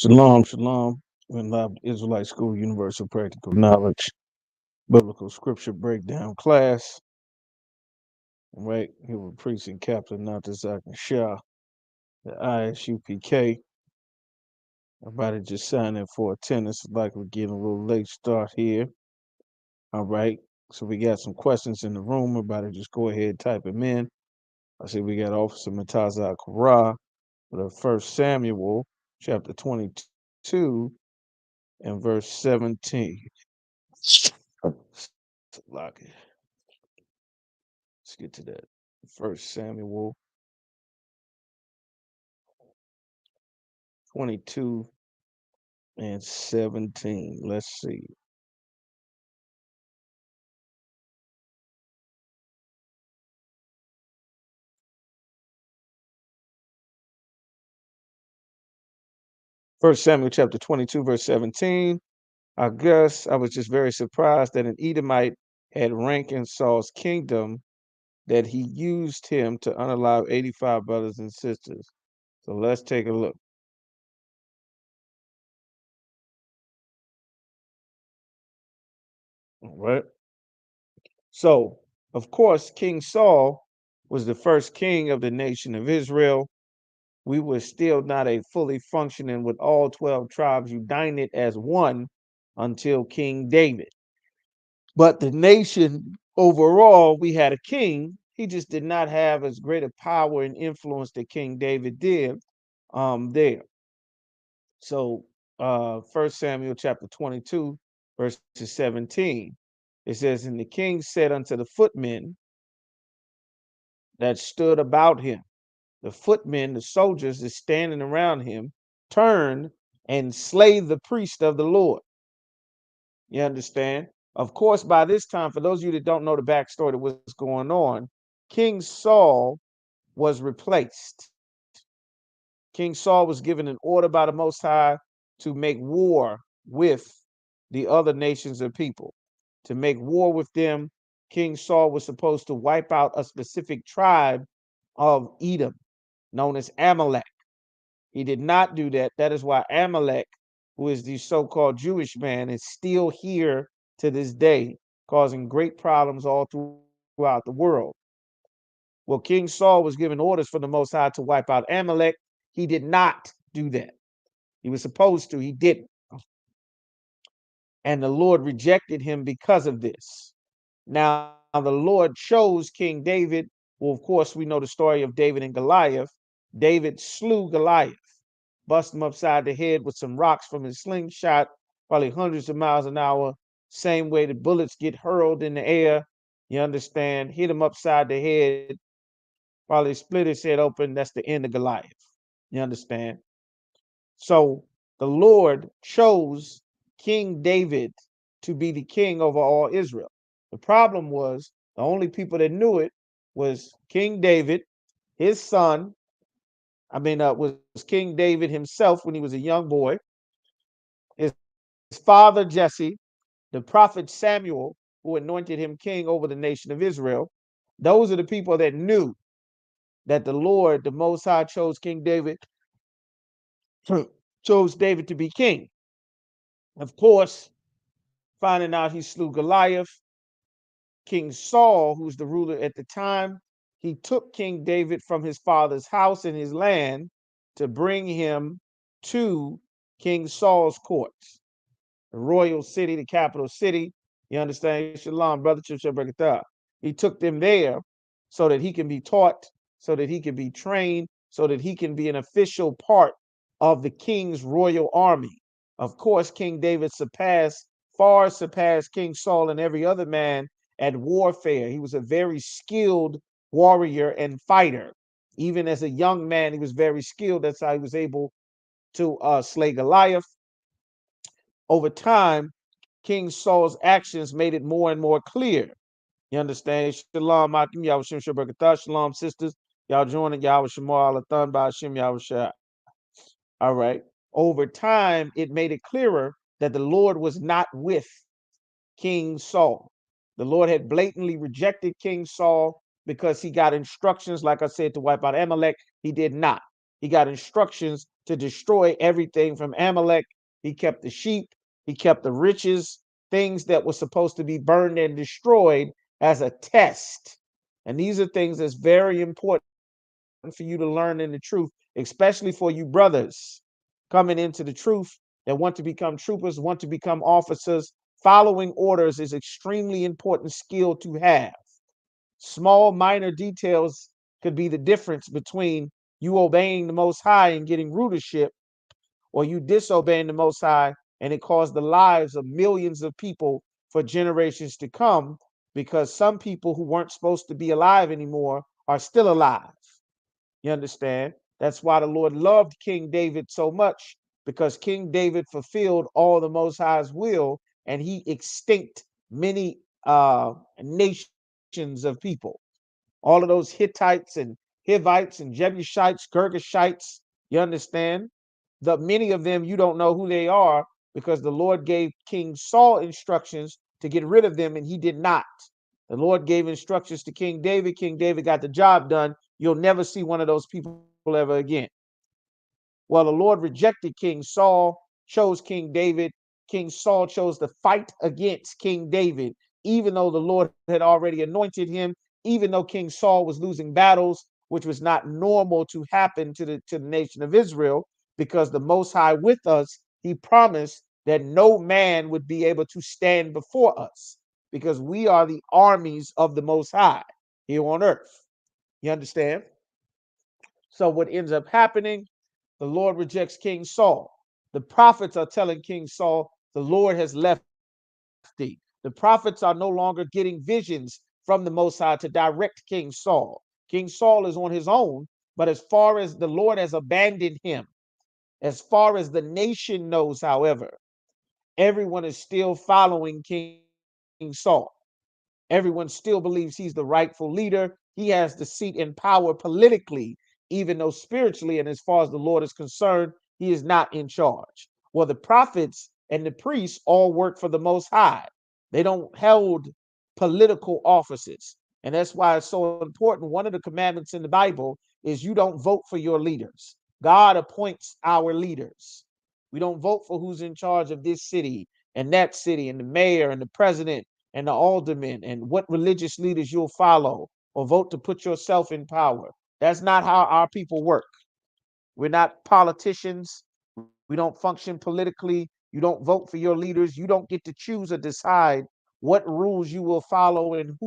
Shalom, shalom. We're in the Israelite School Universal Practical Knowledge Biblical Scripture Breakdown class. Right here with Priest and Captain Natazak and Shah, the Isupk. Everybody just sign in for attendance. Like we're getting a little late start here. All right. So we got some questions in the room. Everybody just go ahead and type them in. I see we got Officer Natazak Ra for the First Samuel chapter 22 and verse 17. Lock it. Let's get to that. First Samuel 22 and 17. Let's see. First Samuel chapter 22, verse 17. I guess I was just very surprised that an Edomite had rank in Saul's kingdom, that he used him to unalive 85 brothers and sisters. So let's take a look. All right. So, of course, King Saul was the first king of the nation of Israel. We were still not a fully functioning with all 12 tribes united as one until King David. But the nation overall, we had a king. He just did not have as great a power and influence that King David did there. So 1 Samuel chapter 22, verse 17, it says, and the king said unto the footmen that stood about him, the footmen, the soldiers that standing around him, turn and slay the priest of the Lord. You understand? Of course, by this time, for those of you that don't know the backstory of what's going on, King Saul was replaced. King Saul was given an order by the Most High to make war with the other nations of people. To make war with them, King Saul was supposed to wipe out a specific tribe of Edom, known as Amalek. He did not do that. That is why Amalek, who is the so-called Jewish man, is still here to this day, causing great problems all throughout the world. Well, King Saul was given orders from the Most High to wipe out Amalek. He did not do that. He was supposed to, he didn't. And the Lord rejected him because of this. Now, the Lord chose King David. Well, of course, we know the story of David and Goliath. David slew Goliath, bust him upside the head with some rocks from his slingshot, probably hundreds of miles an hour. Same way the bullets get hurled in the air. You understand? Hit him upside the head, probably split his head open. That's the end of Goliath. You understand? So the Lord chose King David to be the king over all Israel. The problem was the only people that knew it was King David, his son. Was King David himself when he was a young boy, his father Jesse, the prophet Samuel, who anointed him king over the nation of Israel. Those are the people that knew that the Lord, the Most High, chose King David, chose David to be king. Of course, finding out he slew Goliath, King Saul, who's the ruler at the time, he took King David from his father's house and his land to bring him to King Saul's courts, the royal city, the capital city. You understand? Shalom, brother. He took them there so that he can be taught, so that he can be trained, so that he can be an official part of the king's royal army. Of course, King David far surpassed King Saul and every other man at warfare. He was a very skilled warrior and fighter. Even as a young man, he was very skilled. That's how he was able to slay Goliath. Over time, King Saul's actions made it more and more clear. You understand? Shalom, Akim, Yahweh Shem Shabbat, Shalom, sisters. Y'all joining Yahweh Shemar Alathan by Hashem Yahweh Shah. All right. Over time, it made it clearer that the Lord was not with King Saul. The Lord had blatantly rejected King Saul because he got instructions, like I said, to wipe out Amalek. He did not. He got instructions to destroy everything from Amalek. He kept the sheep, he kept the riches, things that were supposed to be burned and destroyed as a test. And these are things that's very important for you to learn in the truth, especially for you brothers coming into the truth that want to become troopers, want to become officers. Following orders is extremely important skill to have. Small minor details could be the difference between you obeying the Most High and getting rulership, or you disobeying the Most High and it caused the lives of millions of people for generations to come, because some people who weren't supposed to be alive anymore are still alive. You understand? That's why the Lord loved King David so much, because King David fulfilled all the Most High's will and he extinct many nations of people. All of those Hittites and Hivites and Jebusites, Girgashites, you understand? The many of them you don't know who they are, because the Lord gave King Saul instructions to get rid of them and he did not. The Lord gave instructions to King David. King David got the job done. You'll never see one of those people ever again. Well, the Lord rejected King Saul, chose King David. King Saul chose to fight against King David, even though the Lord had already anointed him, even though King Saul was losing battles, which was not normal to happen to the nation of Israel, because the Most High with us, he promised that no man would be able to stand before us, because we are the armies of the Most High here on earth. You understand? So what ends up happening, the Lord rejects King Saul. The prophets are telling King Saul, the Lord has left thee. The prophets are no longer getting visions from the Most High to direct King Saul. King Saul is on his own, but as far as the Lord has abandoned him, as far as the nation knows, however, everyone is still following King Saul. Everyone still believes he's the rightful leader. He has the seat in power politically, even though spiritually and as far as the Lord is concerned, he is not in charge. Well, the prophets and the priests all work for the Most High. They don't hold political offices. And that's why it's so important. One of the commandments in the Bible is you don't vote for your leaders. God appoints our leaders. We don't vote for who's in charge of this city and that city and the mayor and the president and the aldermen and what religious leaders you'll follow or vote to put yourself in power. That's not how our people work. We're not politicians. We don't function politically. You don't vote for your leaders. You don't get to choose or decide what rules you will follow and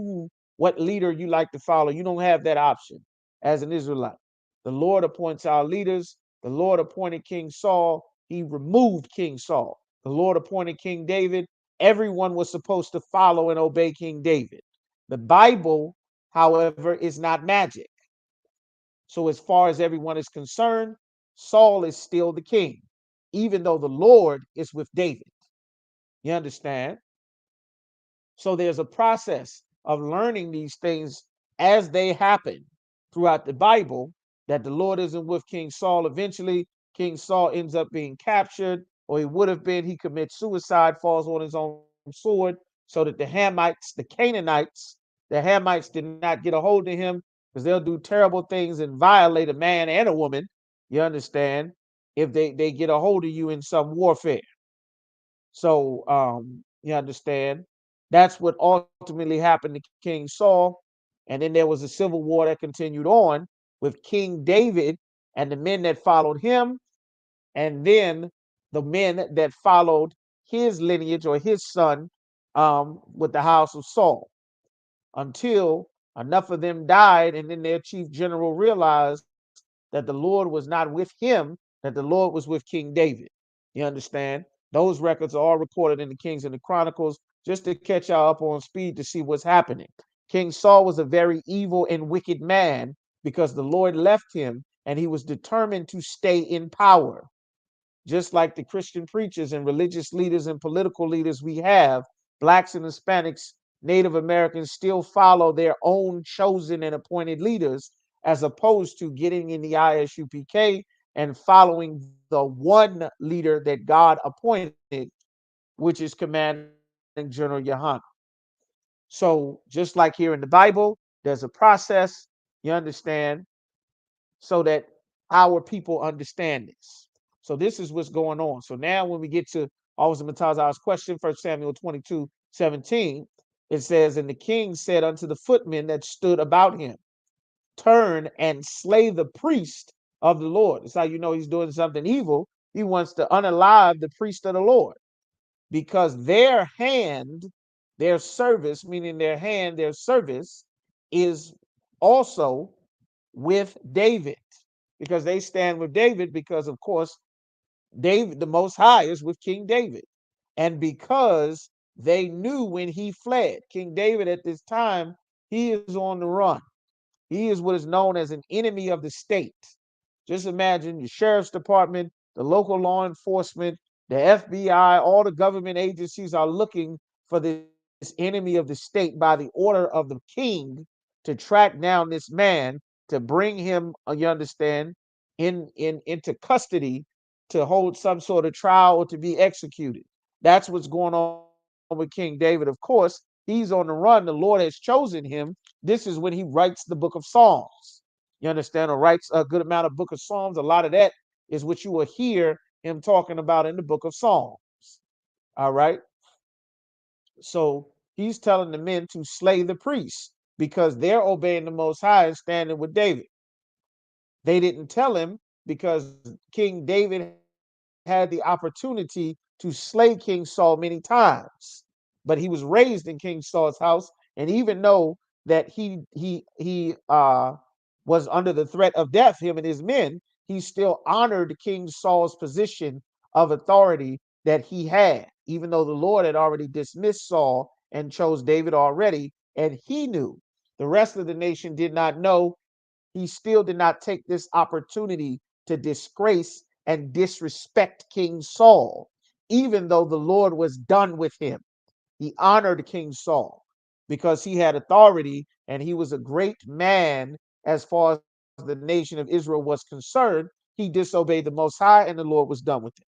what leader you like to follow. You don't have that option as an Israelite. The Lord appoints our leaders. The Lord appointed King Saul. He removed King Saul. The Lord appointed King David. Everyone was supposed to follow and obey King David. The Bible, however, is not magic. So, as far as everyone is concerned, Saul is still the king, even though the Lord is with David. You understand? So, there's a process of learning these things as they happen throughout the Bible, that the Lord isn't with King Saul. Eventually, King Saul ends up being captured, or he would have been. He commits suicide, falls on his own sword, so that the Hamites, the Canaanites, the Hamites did not get a hold of him, because they'll do terrible things and violate a man and a woman. You understand? If they get a hold of you in some warfare. So you understand? That's what ultimately happened to King Saul. And then there was a civil war that continued on with King David and the men that followed him, and then the men that followed his lineage or his son, with the house of Saul, until enough of them died, and then their chief general realized that the Lord was not with him, that the Lord was with King David. You understand? Those records are all recorded in the Kings and the Chronicles, just to catch y'all up on speed to see what's happening. King Saul was a very evil and wicked man, because the Lord left him and he was determined to stay in power. Just like the Christian preachers and religious leaders and political leaders we have, blacks and Hispanics, Native Americans still follow their own chosen and appointed leaders, as opposed to getting in the ISUPK and following the one leader that God appointed, which is Commanding General Yohana. So, just like here in the Bible, there's a process, you understand, so that our people understand this. So this is what's going on. So now when we get to always Matazar's question, 1 Samuel 22:17, it says, and the king said unto the footmen that stood about him, turn and slay the priest of the Lord. That's how you know he's doing something evil. He wants to unalive the priest of the Lord because their hand, their service, meaning their hand, their service is also with David because they stand with David because, of course, David, the Most High, is with King David. And because they knew when he fled, King David at this time, he is on the run. He is what is known as an enemy of the state. Just imagine the sheriff's department, the local law enforcement, the FBI, all the government agencies are looking for this enemy of the state by the order of the king to track down this man, to bring him, you understand, into custody to hold some sort of trial or to be executed. That's what's going on with King David. Of course, he's on the run. The Lord has chosen him. This is when he writes the book of Psalms. You understand? Or writes a good amount of book of Psalms. A lot of that is what you will hear him talking about in the book of Psalms. All right. So he's telling the men to slay the priests because they're obeying the Most High and standing with David. They didn't tell him because King David had the opportunity to slay King Saul many times, but he was raised in King Saul's house, and even though that he was under the threat of death, him and his men, he still honored King Saul's position of authority that he had, even though the Lord had already dismissed Saul and chose David already, and he knew. The rest of the nation did not know. He still did not take this opportunity to disgrace and disrespect King Saul, even though the Lord was done with him. He honored King Saul because he had authority and he was a great man as far as the nation of Israel was concerned. He disobeyed the Most High and the Lord was done with him.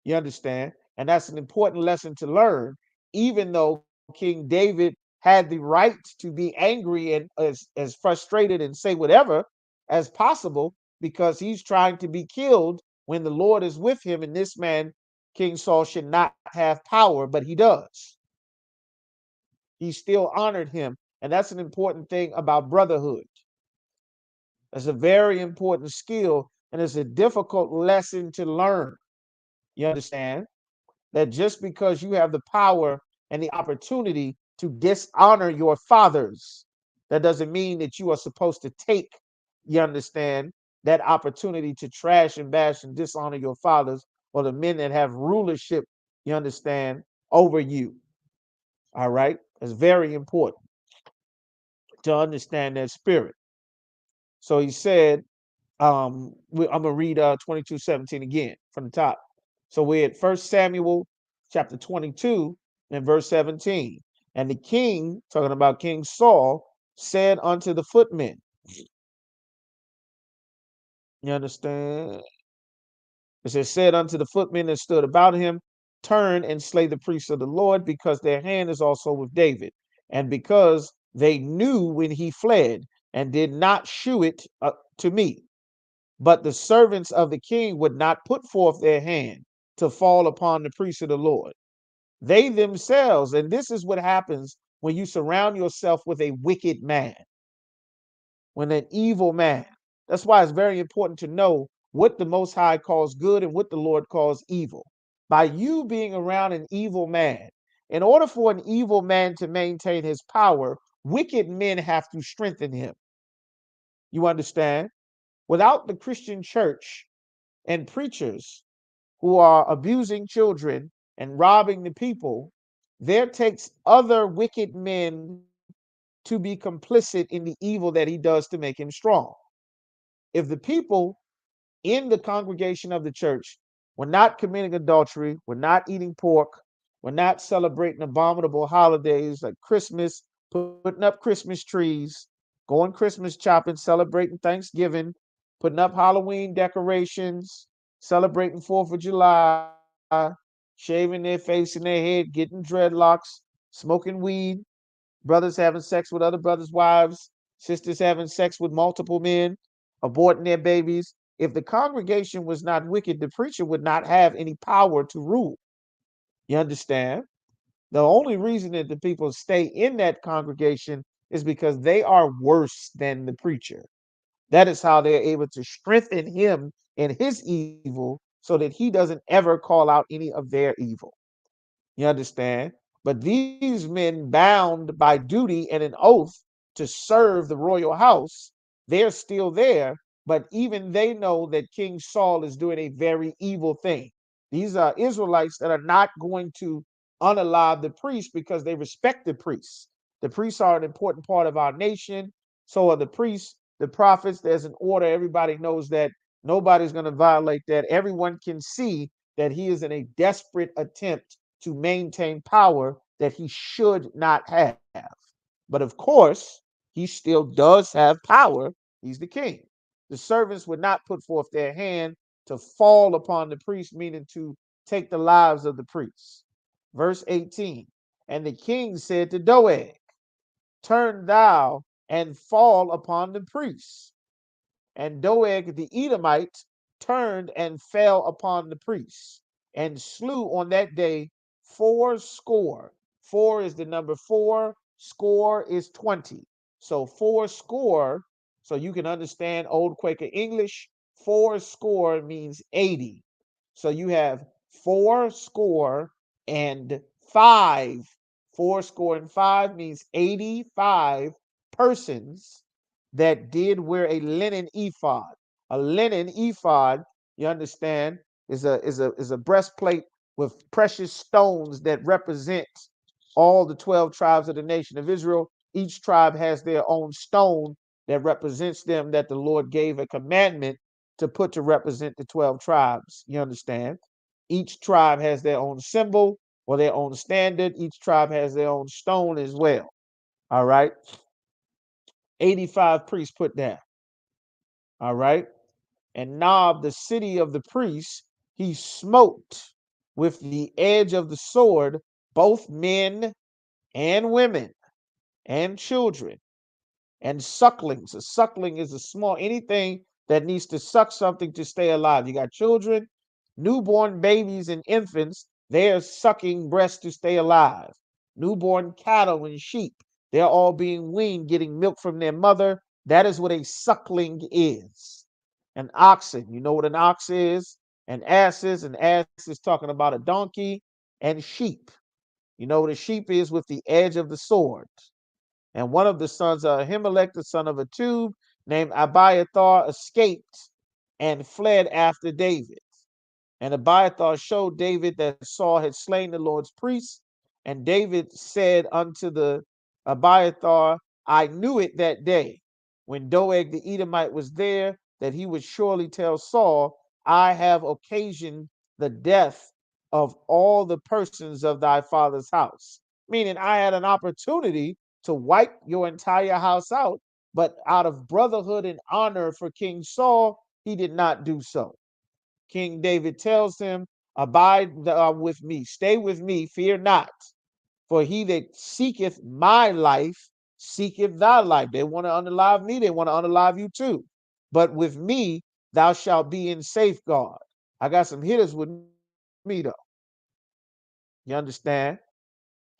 You understand? And that's an important lesson to learn, even though King David had the right to be angry and as frustrated and say whatever as possible because he's trying to be killed when the Lord is with him. And this man, King Saul, should not have power, but he does. He still honored him. And that's an important thing about brotherhood. That's a very important skill, and it's a difficult lesson to learn. You understand? That just because you have the power and the opportunity to dishonor your fathers, that doesn't mean that you are supposed to take, you understand, that opportunity to trash and bash and dishonor your fathers or the men that have rulership, you understand, over you. All right? It's very important to understand that spirit. So he said, I'm gonna read 22:17 again from the top. So we're at 1 Samuel chapter 22 and verse 17. And the king, talking about King Saul, said unto the footmen, you understand? It says, said unto the footmen that stood about him, turn and slay the priests of the Lord, because their hand is also with David, and because they knew when he fled, and did not shew it to me. But the servants of the king would not put forth their hand to fall upon the priests of the Lord. They themselves, and this is what happens when you surround yourself with a wicked man, when an evil man. That's why it's very important to know what the Most High calls good and what the Lord calls evil. By you being around an evil man, in order for an evil man to maintain his power, wicked men have to strengthen him. You understand? Without the Christian church and preachers who are abusing children and robbing the people, there takes other wicked men to be complicit in the evil that he does to make him strong. If the people in the congregation of the church were not committing adultery, were not eating pork, were not celebrating abominable holidays like Christmas, putting up Christmas trees, going Christmas shopping, celebrating Thanksgiving, putting up Halloween decorations, celebrating 4th of July, shaving their face and their head, getting dreadlocks, smoking weed, brothers having sex with other brothers' wives, sisters having sex with multiple men, aborting their babies. If the congregation was not wicked, the preacher would not have any power to rule. You understand? The only reason that the people stay in that congregation is because they are worse than the preacher. That is how they're able to strengthen him in his evil so that he doesn't ever call out any of their evil. You understand? But these men, bound by duty and an oath to serve the royal house, they're still there. But even they know that King Saul is doing a very evil thing. These are Israelites that are not going to unalive the priests because they respect the priests. The priests are an important part of our nation. So are the priests, the prophets. There's an order. Everybody knows that nobody's going to violate that. Everyone can see that he is in a desperate attempt to maintain power that he should not have. But of course, he still does have power. He's the king. The servants would not put forth their hand to fall upon the priest, meaning to take the lives of the priests. Verse 18. And the king said to Doeg, turn thou and fall upon the priests. And Doeg the Edomite turned and fell upon the priests and slew on that day 80. Four is the number four, score is 20. So 80. So you can understand old Quaker English. 80 means 80. So you have 80 and five. 80 and five means 85 persons that did wear a linen ephod. A linen ephod, you understand, is a breastplate with precious stones that represent all the 12 tribes of the nation of Israel. Each tribe has their own stone that represents them, that the Lord gave a commandment to put to represent the 12 tribes. You understand? Each tribe has their own symbol or their own standard. Each tribe has their own stone as well. All right. 85 priests put down. All right. And Nob, the city of the priests, he smote with the edge of the sword both men and women and children and sucklings. A suckling is a small anything that needs to suck something to stay alive. You got children, newborn babies, and infants. They are sucking breast to stay alive. Newborn cattle and sheep. They're all being weaned, getting milk from their mother. That is what a suckling is. An oxen. You know what an ox is? An ass is. An ass is talking about a donkey and sheep. You know what a sheep is with the edge of the sword. And one of the sons of Ahimelech, the son of Atub, named Abiathar, escaped and fled after David. And Abiathar showed David that Saul had slain the Lord's priests. And David said unto the Abiathar, I knew it that day when Doeg the Edomite was there, that he would surely tell Saul, I have occasioned the death of all the persons of thy father's house. Meaning, I had an opportunity to wipe your entire house out, but out of brotherhood and honor for King Saul, he did not do so. King David tells him, abide with me, stay with me, fear not. For he that seeketh my life seeketh thy life. They want to unalive me, they want to unalive you too. But with me, thou shalt be in safeguard. I got some hitters with me though. You understand?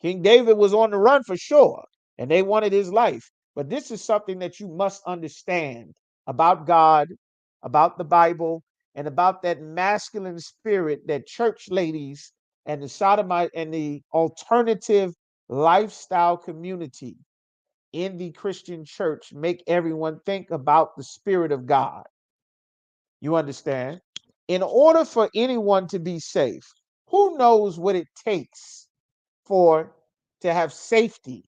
King David was on the run for sure, and they wanted his life. But this is something that you must understand about God, about the Bible, and about that masculine spirit that church ladies and the sodomite and the alternative lifestyle community in the Christian church make everyone think about the spirit of God. You understand? In order for anyone to be safe, who knows what it takes for to have safety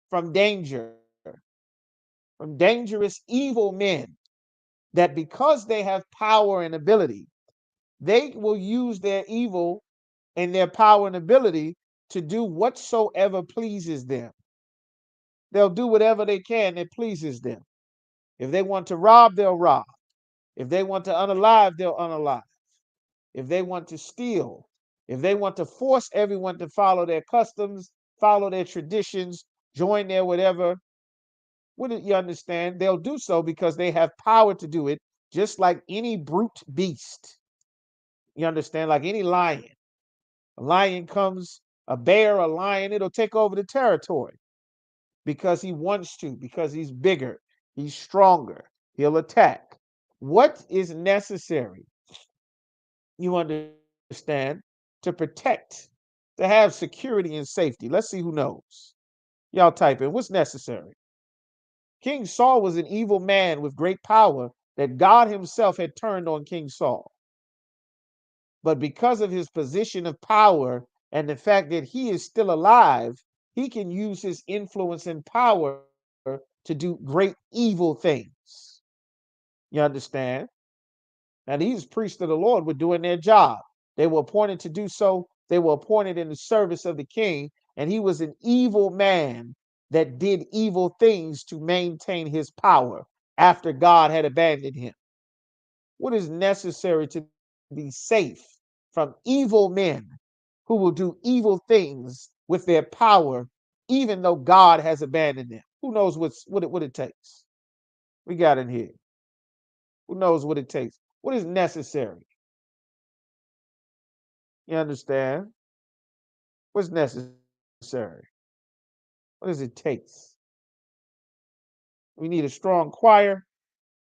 from danger, from dangerous, evil men that because they have power and ability, they will use their evil and their power and ability to do whatsoever pleases them. They'll do whatever they can that pleases them. If they want to rob, they'll rob. If they want to unalive, they'll unalive. If they want to steal, if they want to force everyone to follow their customs, follow their traditions, join their whatever, wouldn't you understand? They'll do so because they have power to do it, just like any brute beast. You understand? Like any lion. A lion comes, a bear, a lion, it'll take over the territory because he wants to, because he's bigger, he's stronger, he'll attack. What is necessary, you understand, to protect, to have security and safety? Let's see who knows. Y'all type in what's necessary. King Saul was an evil man with great power that God himself had turned on King Saul. But because of his position of power and the fact that he is still alive, he can use his influence and power to do great evil things. You understand? Now, these priests of the Lord were doing their job. They were appointed to do so. They were appointed in the service of the king, and he was an evil man that did evil things to maintain his power after God had abandoned him. What is necessary to be safe from evil men who will do evil things with their power, even though God has abandoned them? Who knows what it takes? We got in here. Who knows what it takes? What is necessary? You understand? What's necessary? What does it take? We need a strong choir.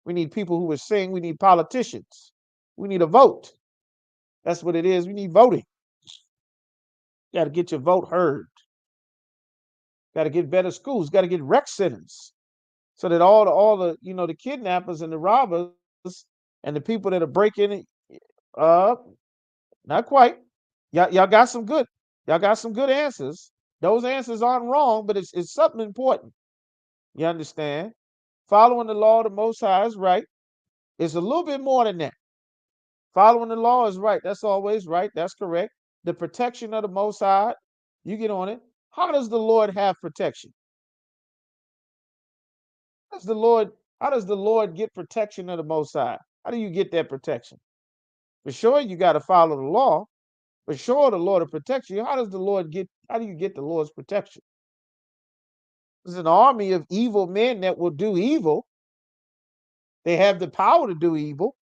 We need people who will sing. We need politicians. We need a vote. That's what it is. We need voting. You got to get your vote heard. Got to get better schools. Got to get rec centers so that all the the kidnappers and the robbers and the people that are breaking it, uh, not quite. Y'all got some good. Y'all got some good answers. Those answers aren't wrong, but it's something important. You understand? Following the law of the Most High is right. It's a little bit more than that. Following the law is right. That's always right. That's correct. The protection of the Most High, you get on it. How does the Lord have protection? How does the Lord, how does the Lord get protection of the Most High? How do you get that protection? For sure, you got to follow the law. For sure, the Lord will protect you. How do you get the Lord's protection? There's an army of evil men that will do evil. They have the power to do evil.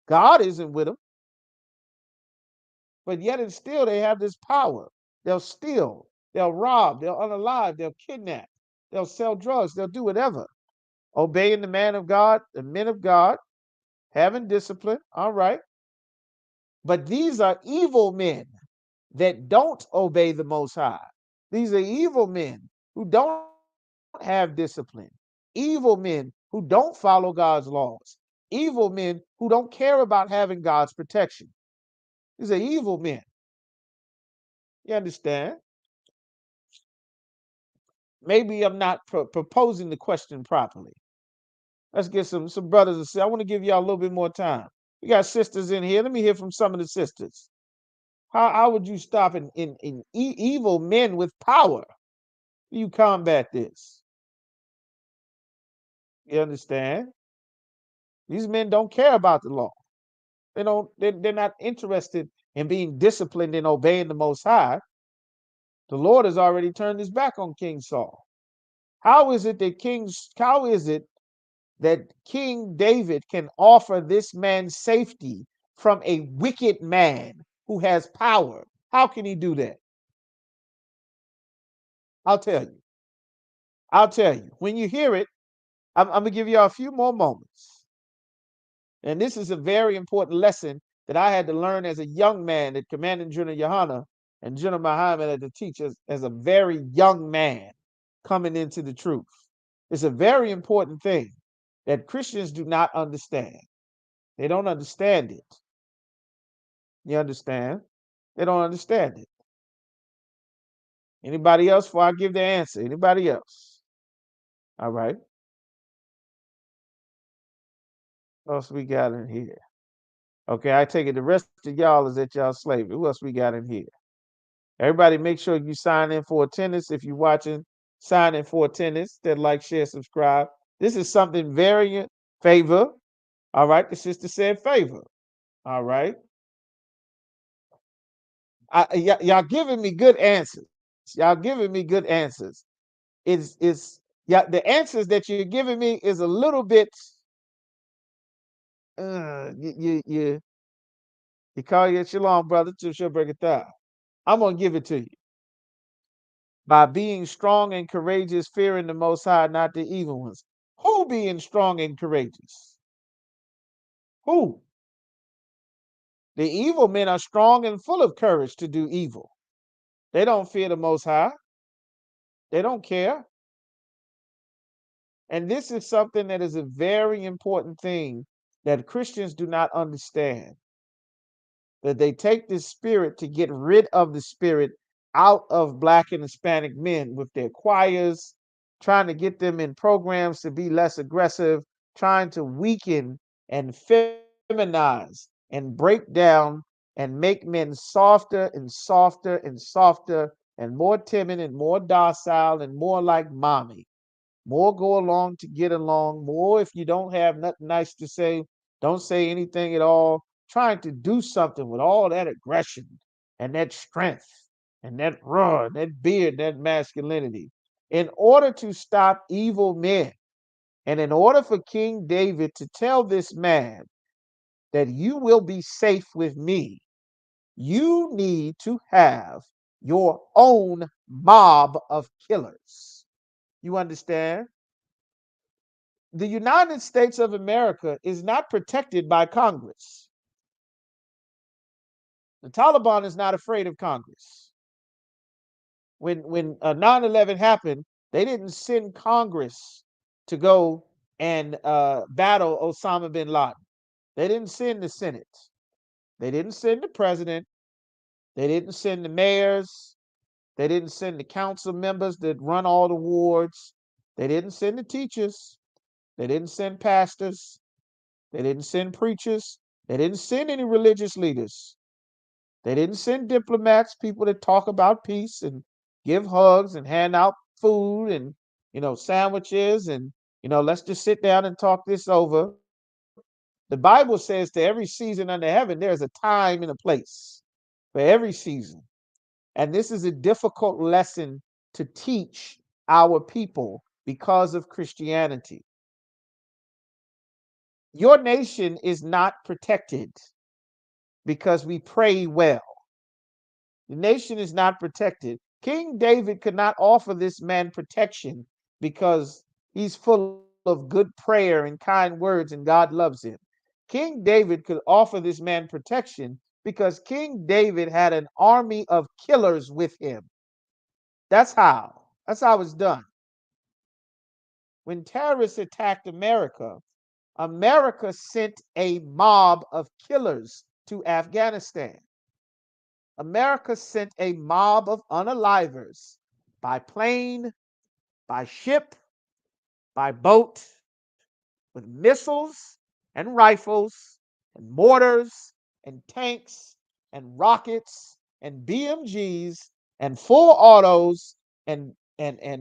God isn't with them, but yet and still they have this power. They'll steal, they'll rob, they'll unalive, they'll kidnap, they'll sell drugs, they'll do whatever. Obeying the man of God, the men of God, having discipline, all right. But these are evil men that don't obey the Most High. These are evil men who don't have discipline, evil men who don't follow God's laws, evil men who don't care about having God's protection. These are evil men. You understand? Maybe I'm not proposing the question properly. Let's get some brothers and sisters. I want to give y'all a little bit more time. We got sisters in here. Let me hear from some of the sisters. How would you stop evil men with power? You combat this. You understand? These men don't care about the law. They don't. They're not interested in being disciplined and obeying the Most High. The Lord has already turned his back on King Saul. How is it that King David can offer this man safety from a wicked man who has power? How can he do that? I'll tell you. I'll tell you. When you hear it, I'm going to give you a few more moments. And this is a very important lesson that I had to learn as a young man that Commanding General Yohana and General Muhammad had to teach us as a very young man coming into the truth. It's a very important thing that Christians do not understand. They don't understand it. You understand? They don't understand it. Anybody else before I give the answer? Anybody else? All right. What else we got in here? Okay, I take it the rest of y'all is at y'all slavery. Who else we got in here? Everybody make sure you sign in for attendance. If you're watching, sign in for attendance. That like, share, subscribe. This is something very favor. All right. The sister said favor. All right. Y'all giving me good answers. Y'all giving me good answers. It's yeah, the answers that you're giving me is a little bit You call your shalom, brother, to she'll break it down. I'm gonna give it to you. By being strong and courageous, fearing the most high, not the evil ones. Who being strong and courageous? Who? The evil men are strong and full of courage to do evil. They don't fear the most high. They don't care. And this is something that is a very important thing that Christians do not understand. That they take this spirit to get rid of the spirit out of Black and Hispanic men with their choirs, trying to get them in programs to be less aggressive, trying to weaken and feminize and break down and make men softer and softer and softer and more timid and more docile and more like mommy. More go along to get along. More if you don't have nothing nice to say, don't say anything at all. Trying to do something with all that aggression and that strength and that roar, that beard, that masculinity. In order to stop evil men, and in order for King David to tell this man that you will be safe with me, you need to have your own mob of killers. You understand? The United States of America is not protected by Congress. The Taliban is not afraid of Congress. When 9/11 happened, they didn't send Congress to go and battle Osama bin Laden. They didn't send the Senate. They didn't send the president. They didn't send the mayors. They didn't send the council members that run all the wards. They didn't send the teachers. They didn't send pastors. They didn't send preachers. They didn't send any religious leaders. They didn't send diplomats, people that talk about peace and give hugs and hand out food and sandwiches and let's just sit down and talk this over. The Bible says to every season under heaven there's a time and a place for every season. And this is a difficult lesson to teach our people because of Christianity. Your nation is not protected because we pray well. The nation is not protected. King David could not offer this man protection because he's full of good prayer and kind words and God loves him. King David could offer this man protection because King David had an army of killers with him. That's how. That's how it's done. When terrorists attacked America, America sent a mob of killers to Afghanistan. America sent a mob of unalivers by plane, by ship, by boat, with missiles and rifles and mortars and tanks and rockets and BMGs and full autos and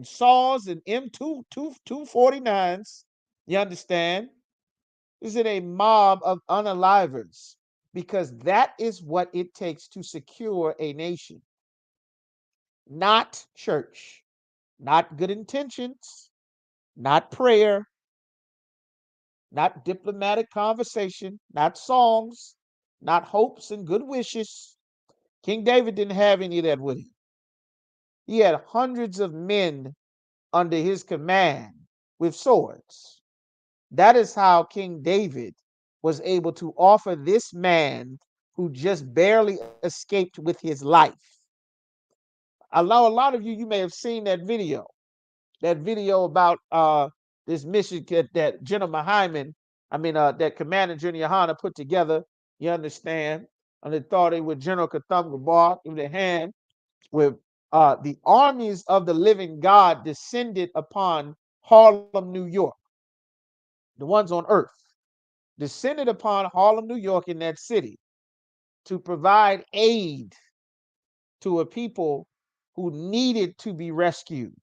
saws and M249s. You understand? Is it a mob of unalivers? Because that is what it takes to secure a nation. Not church, not good intentions, not prayer, not diplomatic conversation, not songs, not hopes and good wishes. King David didn't have any of that with him. He had hundreds of men under his command with swords. That is how King David was able to offer this man who just barely escaped with his life. I know a lot of you may have seen that video about this mission that General Hyman, that Commander Junior Hanna put together. You understand? On the authority with General Katham Gabar in the hand, where the armies of the living God descended upon Harlem, New York, the ones on earth, descended upon Harlem, New York, in that city to provide aid to a people who needed to be rescued,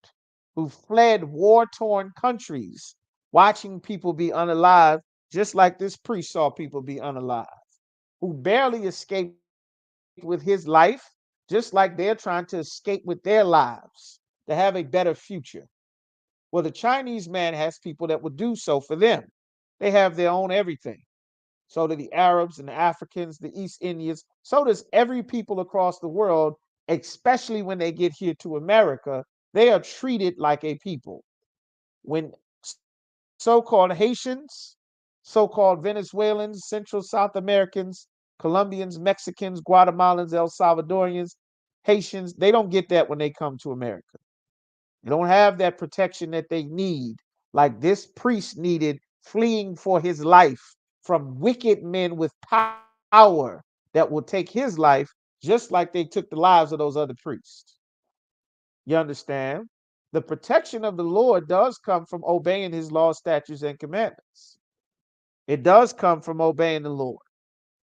who fled war-torn countries, watching people be unalive, just like this priest saw people be unalive, who barely escaped with his life, just like they're trying to escape with their lives to have a better future. Well, the Chinese man has people that would do so for them. They have their own everything. So do the Arabs and the Africans, the East Indians. So does every people across the world, especially when they get here to America. They are treated like a people. When so called Haitians, so called Venezuelans, Central South Americans, Colombians, Mexicans, Guatemalans, El Salvadorians, Haitians, they don't get that when they come to America. They don't have that protection that they need, like this priest needed, fleeing for his life from wicked men with power that will take his life, just like they took the lives of those other priests. You understand? The protection of the Lord does come from obeying his laws, statutes, and commandments. It does come from obeying the Lord.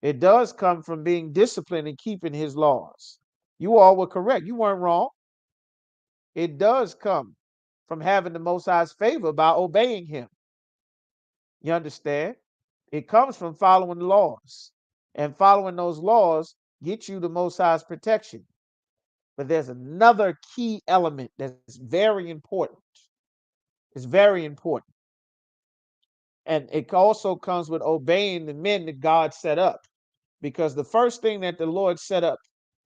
It does come from being disciplined and keeping his laws. You all were correct. You weren't wrong. It does come from having the Most High's favor by obeying him. You understand? It comes from following the laws. And following those laws get you the Most High's protection. But there's another key element that's very important. It's very important. And it also comes with obeying the men that God set up. Because the first thing that the Lord set up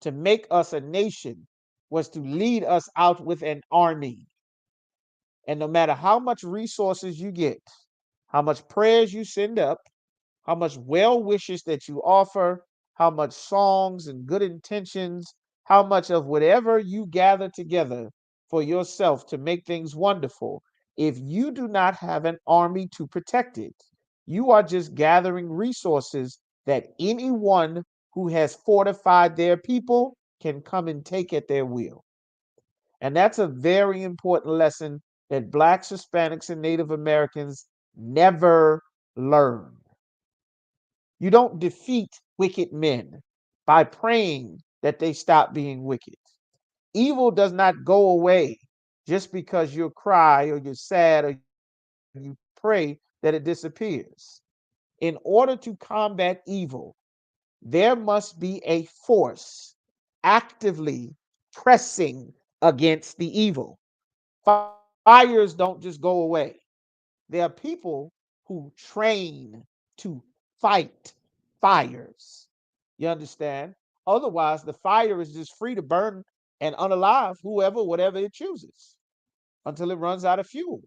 to make us a nation was to lead us out with an army. And no matter how much resources you get, how much prayers you send up, how much well wishes that you offer, how much songs and good intentions, how much of whatever you gather together for yourself to make things wonderful, if you do not have an army to protect it, you are just gathering resources that anyone who has fortified their people can come and take at their will. And that's a very important lesson that Blacks, Hispanics, and Native Americans never learn. You don't defeat wicked men by praying that they stop being wicked. Evil does not go away just because you cry or you're sad or you pray that it disappears. In order to combat evil, there must be a force actively pressing against the evil. Fires don't just go away. There are people who train to fight fires. You understand? Otherwise, the fire is just free to burn and unalive whoever, whatever it chooses until it runs out of fuel.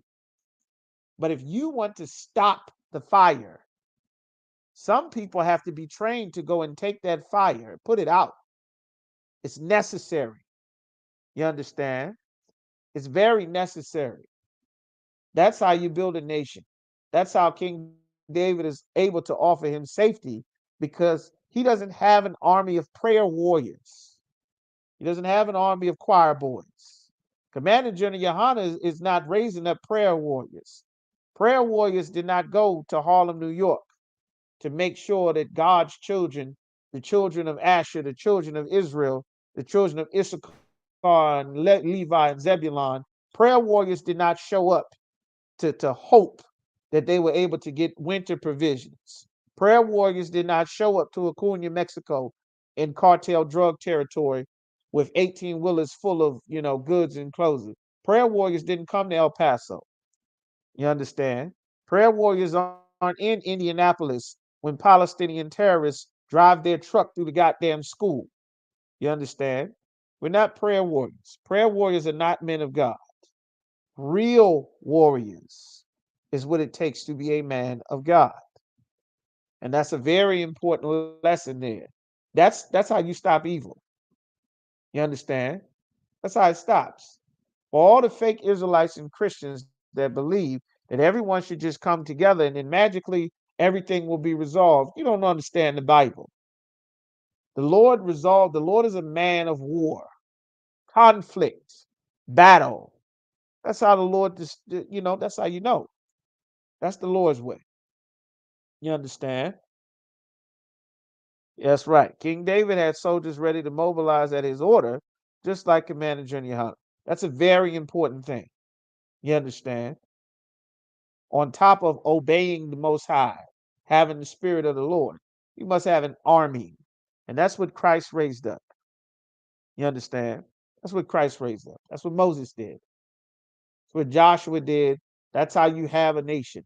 But if you want to stop the fire, some people have to be trained to go and take that fire, put it out. It's necessary. You understand? It's very necessary. That's how you build a nation. That's how King David is able to offer him safety because he doesn't have an army of prayer warriors. He doesn't have an army of choir boys. Commander General Yohana is not raising up prayer warriors. Prayer warriors did not go to Harlem, New York to make sure that God's children, the children of Asher, the children of Israel, the children of Issachar and Levi and Zebulon, prayer warriors did not show up to hope that they were able to get winter provisions. Prayer warriors did not show up to Acuna, Mexico in cartel drug territory with 18 wheelers full of, goods and clothes. Prayer warriors didn't come to El Paso. You understand? Prayer warriors aren't in Indianapolis when Palestinian terrorists drive their truck through the goddamn school. You understand? We're not prayer warriors. Prayer warriors are not men of God. Real warriors is what it takes to be a man of God. And that's a very important lesson there. That's how you stop evil. You understand? That's how it stops. For all the fake Israelites and Christians that believe that everyone should just come together and then magically everything will be resolved, you don't understand the Bible. The Lord is a man of war, conflict, battle. That's how the Lord, that's how you know. That's the Lord's way. You understand? That's right. King David had soldiers ready to mobilize at his order, just like Commander Junior Hunter. That's a very important thing. You understand? On top of obeying the Most High, having the Spirit of the Lord, you must have an army. And that's what Christ raised up. You understand? That's what Christ raised up. That's what Moses did. That's what Joshua did. That's how you have a nation.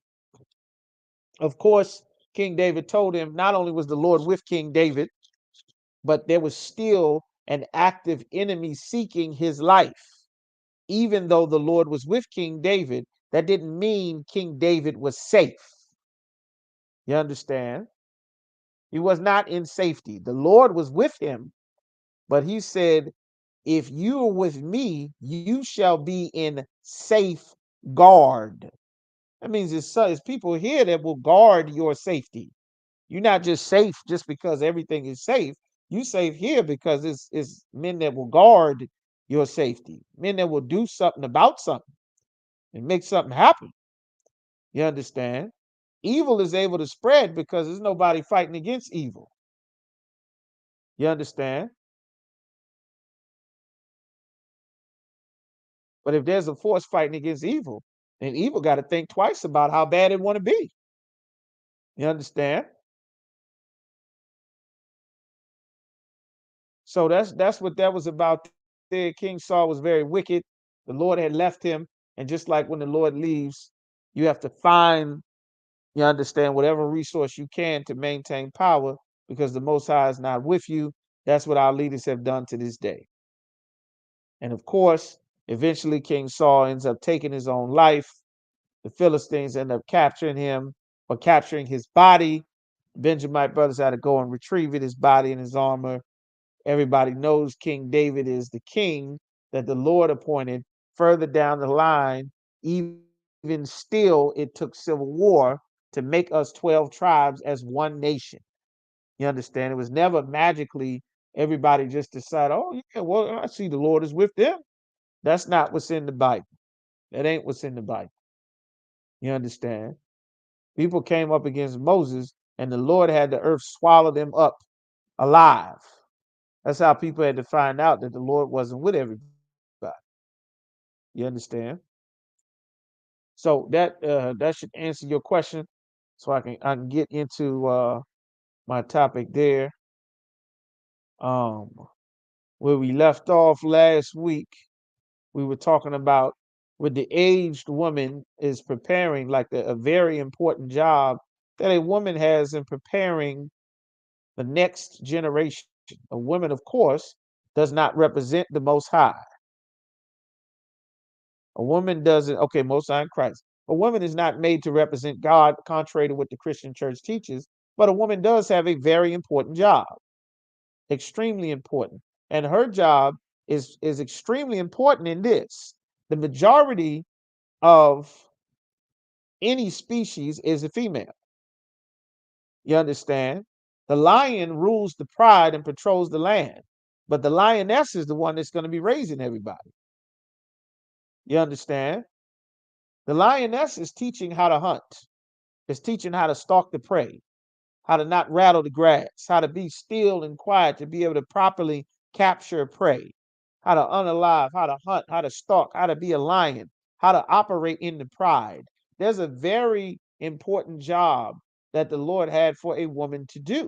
Of course, King David told him not only was the Lord with King David, but there was still an active enemy seeking his life. Even though the Lord was with King David, that didn't mean King David was safe. You understand? He was not in safety. The Lord was with him, but he said, if you are with me, you shall be in safe guard. That means it's people here that will guard your safety. You're not just safe just because everything is safe. You safe here because it's men that will guard your safety, men that will do something about something and make something happen. You understand? Evil is able to spread because there's nobody fighting against evil. You understand? But if there's a force fighting against evil, then evil got to think twice about how bad it want to be. You understand? So that's what that was about there. King Saul was very wicked. The Lord had left him, and just like when the Lord leaves, you have to find, you understand, whatever resource you can to maintain power because the Most High is not with you. That's what our leaders have done to this day. And of course, eventually King Saul ends up taking his own life. The Philistines end up capturing him or capturing his body. Benjamite brothers had to go and retrieve it, his body and his armor. Everybody knows King David is the king that the Lord appointed. Further down the line, even still, it took civil war to make us 12 tribes as one nation. You understand? It was never magically everybody just decided, oh, yeah, well, I see the Lord is with them. That's not what's in the Bible. That ain't what's in the Bible. You understand? People came up against Moses, and the Lord had the earth swallow them up alive. That's how people had to find out that the Lord wasn't with everybody. You understand? So that should answer your question. So I can get into my topic there. Um, where we left off last week, we were talking about what the aged woman is preparing, like a very important job that a woman has in preparing the next generation. A woman, of course, does not represent the Most High. A woman doesn't, okay, Most High in Christ. A woman is not made to represent God, contrary to what the Christian church teaches, but a woman does have a very important job, extremely important. And her job is extremely important in this. The majority of any species is a female. You understand? The lion rules the pride and patrols the land, but the lioness is the one that's going to be raising everybody. You understand? The lioness is teaching how to hunt, is teaching how to stalk the prey, how to not rattle the grass, how to be still and quiet to be able to properly capture prey, how to unalive, how to hunt, how to stalk, how to be a lion, how to operate in the pride. There's a very important job that the Lord had for a woman to do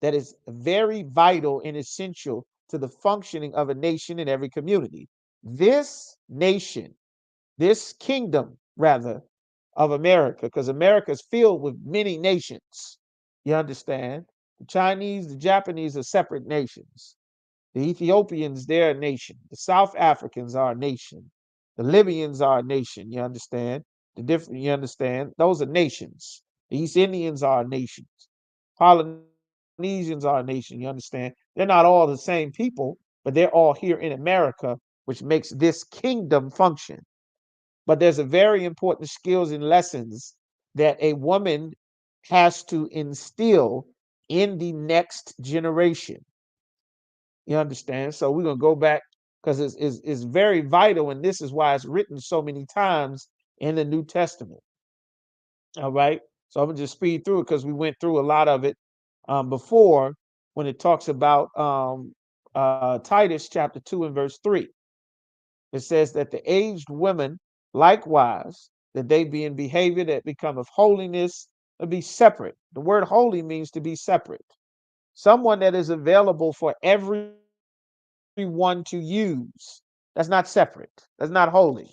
that is very vital and essential to the functioning of a nation in every community. This nation, this kingdom, rather, of America, because America is filled with many nations. You understand? The Chinese, the Japanese are separate nations. The Ethiopians, they're a nation. The South Africans are a nation. The Libyans are a nation. You understand? You understand? Those are nations. The East Indians are nations. Polynesians are a nation. You understand? They're not all the same people, but they're all here in America, which makes this kingdom function. But there's a very important skills and lessons that a woman has to instill in the next generation. You understand? So we're gonna go back because it's very vital, and this is why it's written so many times in the New Testament. All right. So I'm gonna just speed through it because we went through a lot of it before when it talks about Titus chapter 2 and verse 3. It says that the aged women likewise, that they be in behavior that become of holiness, and be separate. The word holy means to be separate. Someone that is available for everyone to use. That's not separate. That's not holy.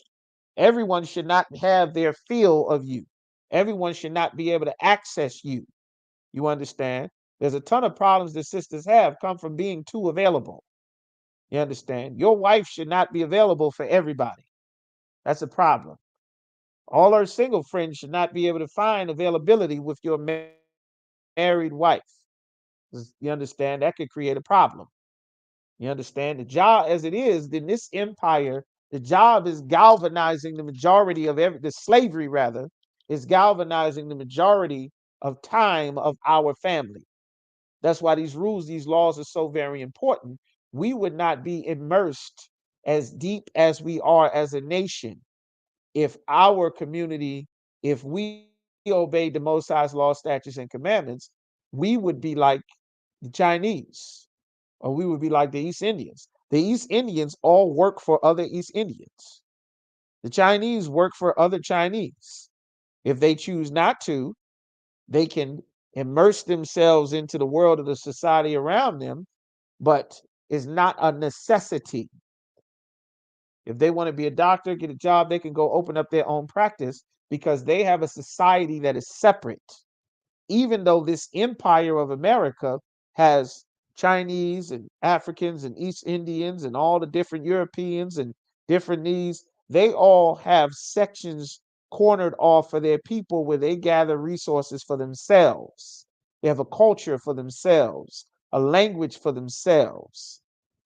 Everyone should not have their fill of you. Everyone should not be able to access you. You understand? There's a ton of problems that sisters have come from being too available. You understand? Your wife should not be available for everybody. That's a problem. All our single friends should not be able to find availability with your married wife. You understand? That could create a problem. You understand? The job, as it is, in this empire, the job is galvanizing the majority of the slavery, rather, is galvanizing the majority of time of our family. That's why these rules, these laws are so very important. We would not be immersed as deep as we are as a nation if our community, if we obeyed the Most High's law, statutes, and commandments, we would be like the Chinese, or we would be like the East Indians. The East Indians all work for other East Indians. The Chinese work for other Chinese. If they choose not to, they can immerse themselves into the world of the society around them, but it's not a necessity. If they want to be a doctor, get a job, they can go open up their own practice because they have a society that is separate. Even though this empire of America has Chinese and Africans and East Indians and all the different Europeans and different needs, they all have sections cornered off for their people where they gather resources for themselves. They have a culture for themselves, a language for themselves,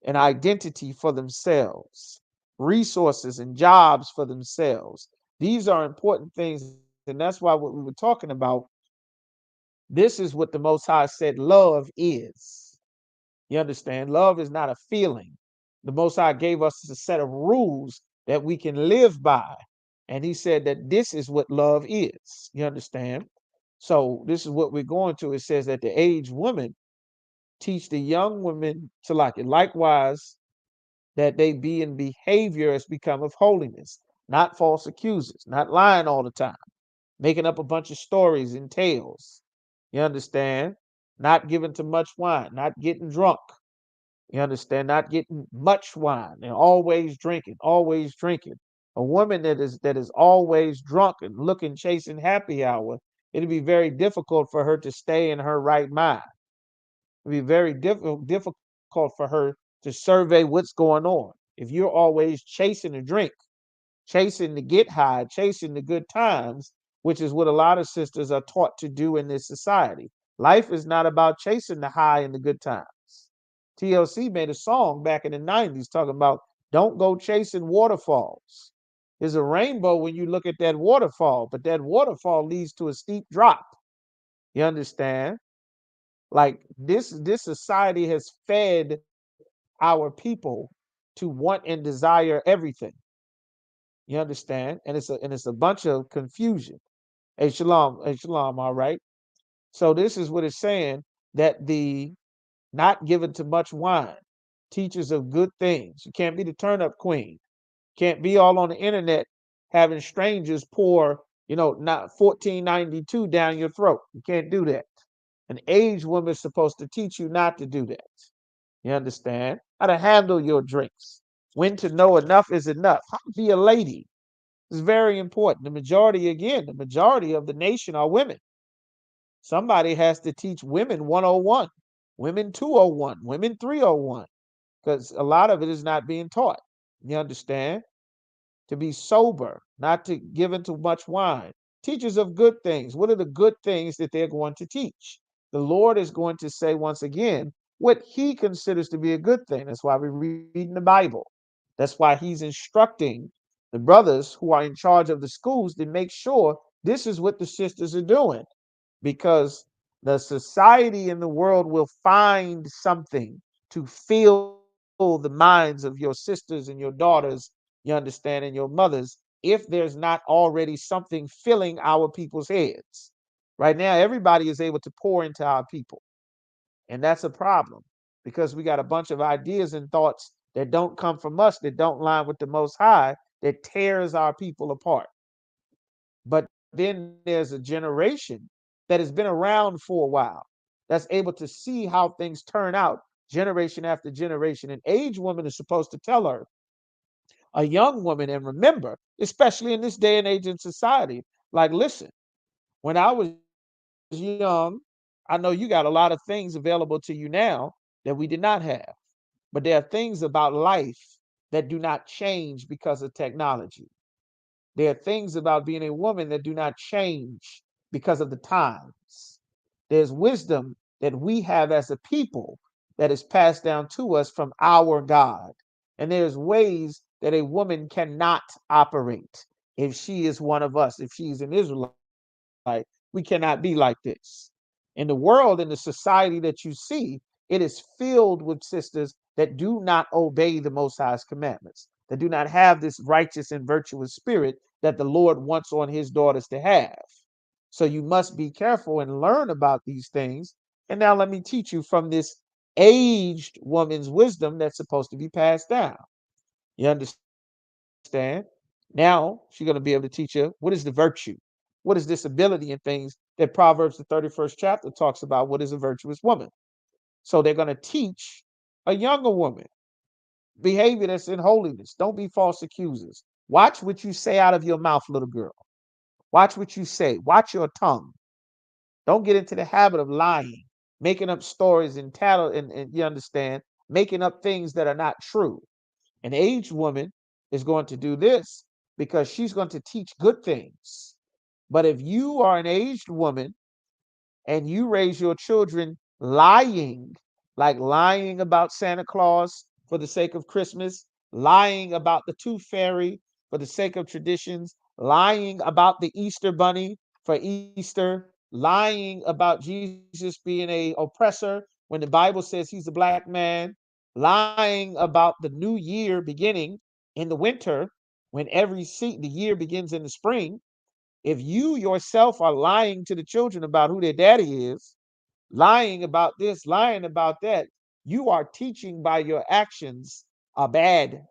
an identity for themselves, resources and jobs for themselves. These are important things, and that's why what we were talking about, this is what the Most High said love is. You understand? Love is not a feeling. The Most High gave us a set of rules that we can live by. And he said that this is what love is. You understand? So this is what we're going to. It says that the aged women teach the young women to like it. Likewise, that they be in behavior as become of holiness, not false accusers, not lying all the time, making up a bunch of stories and tales. You understand? Not giving too much wine, not getting drunk. You understand? Not getting much wine and always drinking, always drinking. A woman that is always drunk and looking chasing happy hour, it'd be very difficult for her to stay in her right mind. It'd be very difficult for her to survey what's going on. If you're always chasing a drink, chasing to get high, chasing the good times, which is what a lot of sisters are taught to do in this society. Life is not about chasing the high and the good times. TLC made a song back in the 90s talking about don't go chasing waterfalls. There's a rainbow when you look at that waterfall, but that waterfall leads to a steep drop. You understand? Like this society has fed our people to want and desire everything. You understand? And it's a bunch of confusion. Hey shalom, all right. So this is what it's saying that the not given to much wine, teachers of good things. You can't be the turn up queen. Can't be all on the internet having strangers pour, not 1492 down your throat. You can't do that. An aged woman is supposed to teach you not to do that. You understand? How to handle your drinks. When to know enough is enough. How to be a lady is very important. The majority of the nation are women. Somebody has to teach women 101, women 201, women 301, because a lot of it is not being taught. You understand? To be sober, not to give into much wine. Teachers of good things. What are the good things that they're going to teach? The Lord is going to say once again what he considers to be a good thing. That's why we're reading the Bible. That's why he's instructing the brothers who are in charge of the schools to make sure this is what the sisters are doing because the society in the world will find something to fill the minds of your sisters and your daughters, you understand, and your mothers, if there's not already something filling our people's heads. Right now, everybody is able to pour into our people, and that's a problem because we got a bunch of ideas and thoughts that don't come from us, that don't line with the Most High, that tears our people apart. But then there's a generation that has been around for a while that's able to see how things turn out generation after generation. An aged woman is supposed to tell her, a young woman, and remember, especially in this day and age in society, like, listen, When I was young, I know you got a lot of things available to you now that we did not have. But there are things about life that do not change because of technology. There are things about being a woman that do not change because of the times. There's wisdom that we have as a people that is passed down to us from our God. And there's ways that a woman cannot operate if she is one of us, if she's an Israelite. We cannot be like this. In the world, in the society that you see, it is filled with sisters that do not obey the Most High's commandments, that do not have this righteous and virtuous spirit that the Lord wants on his daughters to have. So you must be careful and learn about these things. And now let me teach you from this aged woman's wisdom that's supposed to be passed down. You understand? Now she's going to be able to teach you what is the virtue, what is this ability and things that Proverbs, the 31st chapter, talks about what is a virtuous woman. So they're going to teach a younger woman behavior that's in holiness. Don't be false accusers. Watch what you say out of your mouth, little girl. Watch what you say. Watch your tongue. Don't get into the habit of lying, making up stories and tattle, and you understand, making up things that are not true. An aged woman is going to do this because she's going to teach good things. But if you are an aged woman and you raise your children lying, like lying about Santa Claus for the sake of Christmas, lying about the tooth fairy for the sake of traditions, lying about the Easter bunny for Easter, lying about Jesus being a oppressor when the Bible says he's a black man, lying about the new year beginning in the winter when the year begins in the spring. If you yourself are lying to the children about who their daddy is, lying about this, lying about that, you are teaching by your actions a bad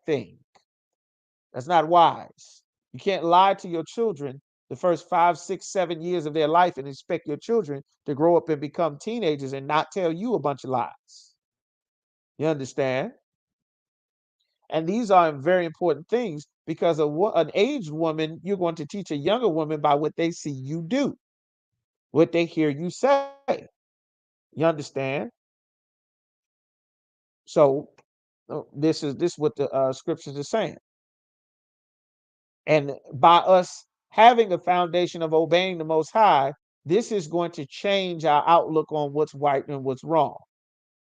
thing. That's not wise. You can't lie to your children the first 5, 6, 7 years of their life and expect your children to grow up and become teenagers and not tell you a bunch of lies. You understand? And these are very important things because an aged woman, you're going to teach a younger woman by what they see you do, what they hear you say. You understand? So this is what the scriptures are saying. And by us having a foundation of obeying the Most High, this is going to change our outlook on what's right and what's wrong.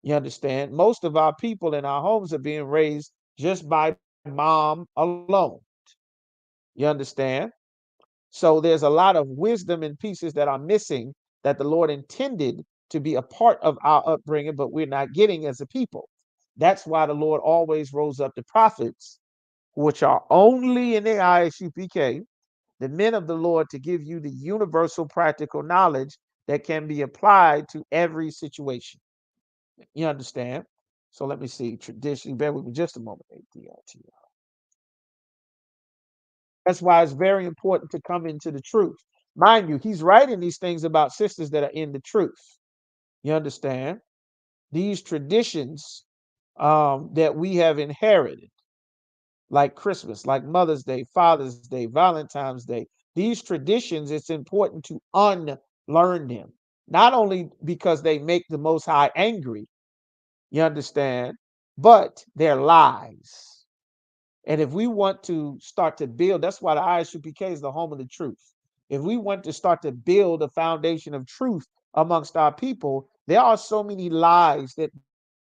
You understand? Most of our people in our homes are being raised just by mom alone. You understand? So there's a lot of wisdom and pieces that are missing that the Lord intended to be a part of our upbringing, but we're not getting as a people. That's why the Lord always rose up the prophets, which are only in the Isupk, the men of the Lord, to give you the universal practical knowledge that can be applied to every situation. You understand? So let me see. Tradition, bear with me just a moment. ADLT. That's why it's very important to come into the truth. Mind you, he's writing these things about sisters that are in the truth. You understand? These traditions that we have inherited, like Christmas, like Mother's Day, Father's Day, Valentine's Day, these traditions, it's important to unlearn them. Not only because they make the Most High angry, you understand, but they're lies. And if we want to start to build, that's why the ISUPK is the home of the truth. If we want to start to build a foundation of truth amongst our people, there are so many lies that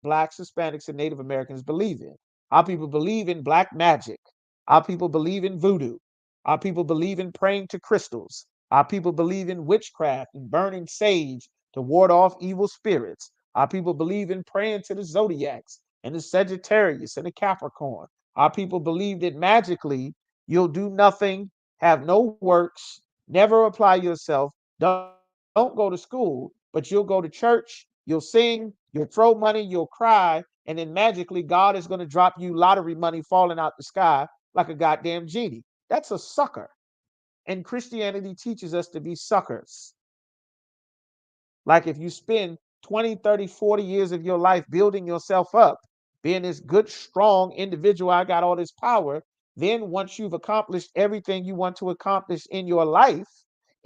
blacks, Hispanics, and Native Americans believe in. Our people believe in black magic. Our people believe in voodoo. Our people believe in praying to crystals. Our people believe in witchcraft and burning sage to ward off evil spirits. Our people believe in praying to the zodiacs and the Sagittarius and the Capricorn. Our people believe that magically you'll do nothing, have no works, never apply yourself, don't go to school, but you'll go to church, you'll sing, you'll throw money, you'll cry, and then magically God is going to drop you lottery money falling out the sky like a goddamn genie. That's a sucker. And Christianity teaches us to be suckers. Like if you spend 20, 30, 40 years of your life building yourself up, being this good, strong individual, I got all this power. Then once you've accomplished everything you want to accomplish in your life,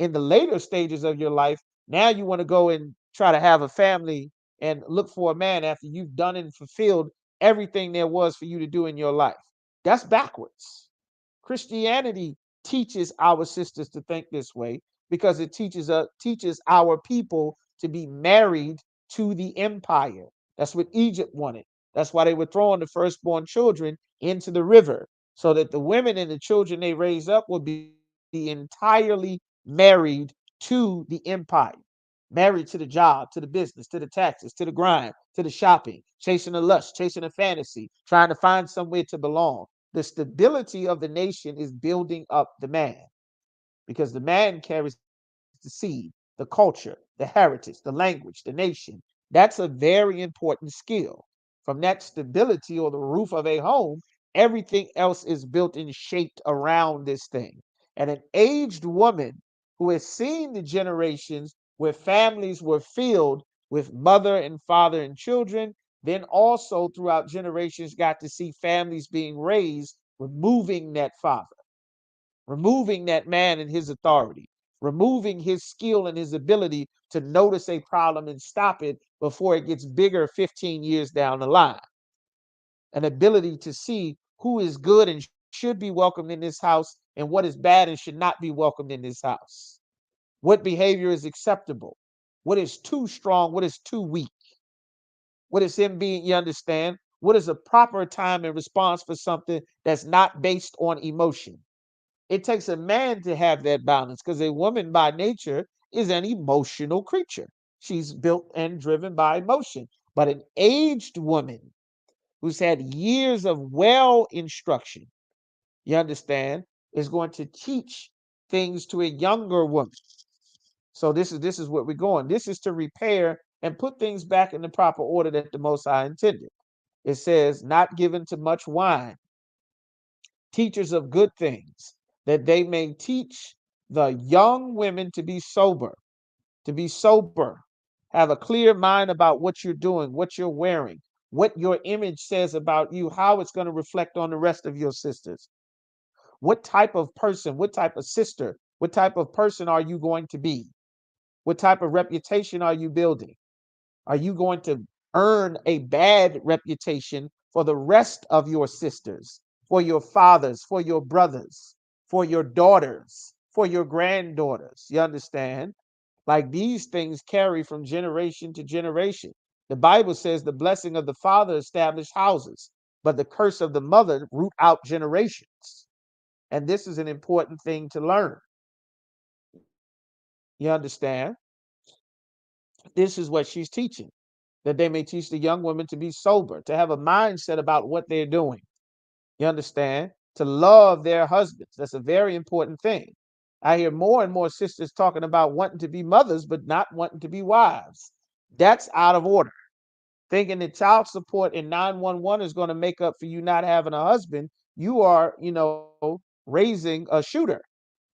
in the later stages of your life, now you want to go and try to have a family and look for a man after you've done and fulfilled everything there was for you to do in your life. That's backwards. Christianity teaches our sisters to think this way because it teaches our people to be married to the empire. That's what Egypt wanted. That's why they were throwing the firstborn children into the river so that the women and the children they raise up would be entirely married to the empire, married to the job, to the business, to the taxes, to the grind, to the shopping, chasing the lust, chasing the fantasy, trying to find somewhere to belong. The stability of the nation is building up the man because the man carries the seed, the culture, the heritage, the language, the nation. That's a very important skill. From that stability or the roof of a home, everything else is built and shaped around this thing. And an aged woman who has seen the generations where families were filled with mother and father and children, then also throughout generations got to see families being raised, removing that father, removing that man and his authority, removing his skill and his ability to notice a problem and stop it before it gets bigger 15 years down the line. An ability to see who is good and should be welcomed in this house and what is bad and should not be welcomed in this house. What behavior is acceptable? What is too strong? What is too weak? What is him being, you understand? What is a proper time and response for something that's not based on emotion? It takes a man to have that balance because a woman by nature is an emotional creature. She's built and driven by emotion. But an aged woman who's had years of well instruction, you understand, is going to teach things to a younger woman. So this is what we're going. This is to repair and put things back in the proper order that the Most High intended. It says, not given to much wine, teachers of good things, that they may teach the young women to be sober, have a clear mind about what you're doing, what you're wearing, what your image says about you, how it's going to reflect on the rest of your sisters. What type of person, what type of sister, what type of person are you going to be? What type of reputation are you building? Are you going to earn a bad reputation for the rest of your sisters, for your fathers, for your brothers, for your daughters, for your granddaughters? You understand? Like these things carry from generation to generation. The Bible says the blessing of the father established houses, but the curse of the mother root out generations. And this is an important thing to learn. You understand? This is what she's teaching, that they may teach the young women to be sober, to have a mindset about what they're doing. You understand? To love their husbands. That's a very important thing. I hear more and more sisters talking about wanting to be mothers, but not wanting to be wives. That's out of order. Thinking that child support and 911 is going to make up for you not having a husband, you are, raising a shooter.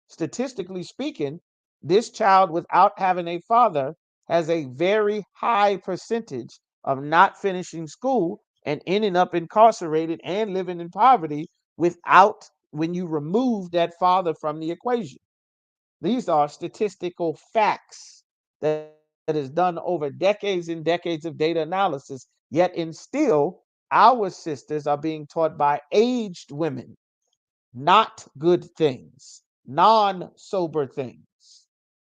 Statistically speaking, this child without having a father has a very high percentage of not finishing school and ending up incarcerated and living in poverty without when you remove that father from the equation. These are statistical facts that is done over decades and decades of data analysis, yet and still our sisters are being taught by aged women not good things, non sober things.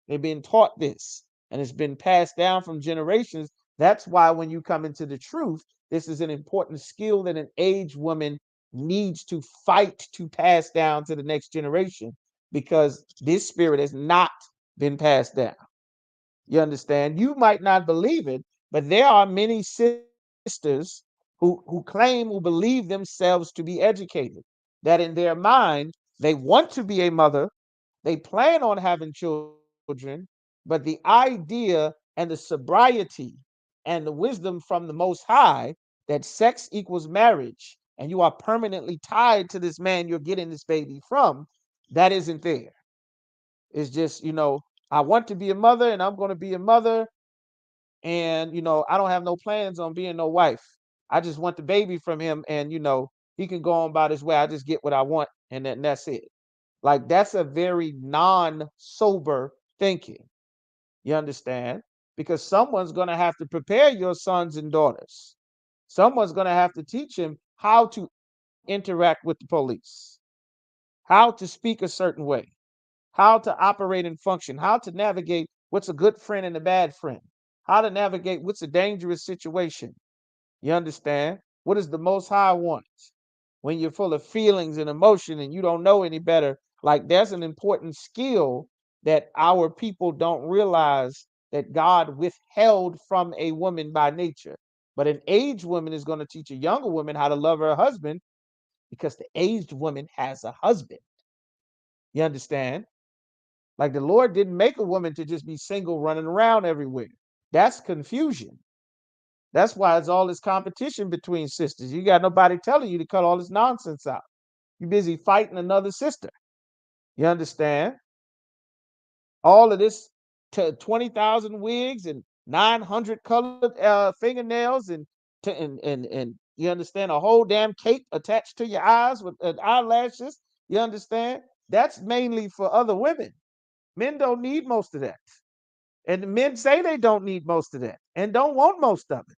They've been taught this and it's been passed down from generations. That's why when you come into the truth, this is an important skill that an aged woman needs to fight to pass down to the next generation because this spirit has not been passed down. You understand? You might not believe it, but there are many sisters who claim, who believe themselves to be educated, that in their mind, they want to be a mother, they plan on having children, but the idea and the sobriety and the wisdom from the Most High that sex equals marriage and you are permanently tied to this man you're getting this baby from, that isn't there. It's just, I want to be a mother and I'm going to be a mother. And, I don't have no plans on being no wife. I just want the baby from him. And, he can go on about his way. I just get what I want. And that's it. Like, that's a very non sober thinking. You understand? Because someone's going to have to prepare your sons and daughters. Someone's going to have to teach him how to interact with the police, how to speak a certain way, how to operate and function, how to navigate what's a good friend and a bad friend, how to navigate what's a dangerous situation. You understand? What does the Most High want? When you're full of feelings and emotion and you don't know any better, like there's an important skill that our people don't realize that God withheld from a woman by nature. But an aged woman is going to teach a younger woman how to love her husband because the aged woman has a husband. You understand? Like the Lord didn't make a woman to just be single running around everywhere. That's confusion. That's why it's all this competition between sisters. You got nobody telling you to cut all this nonsense out. You're busy fighting another sister. You understand? All of this 20,000 wigs and 900 colored fingernails and you understand a whole damn cape attached to your eyes with eyelashes. You understand? That's mainly for other women. Men don't need most of that. And men say they don't need most of that and don't want most of it.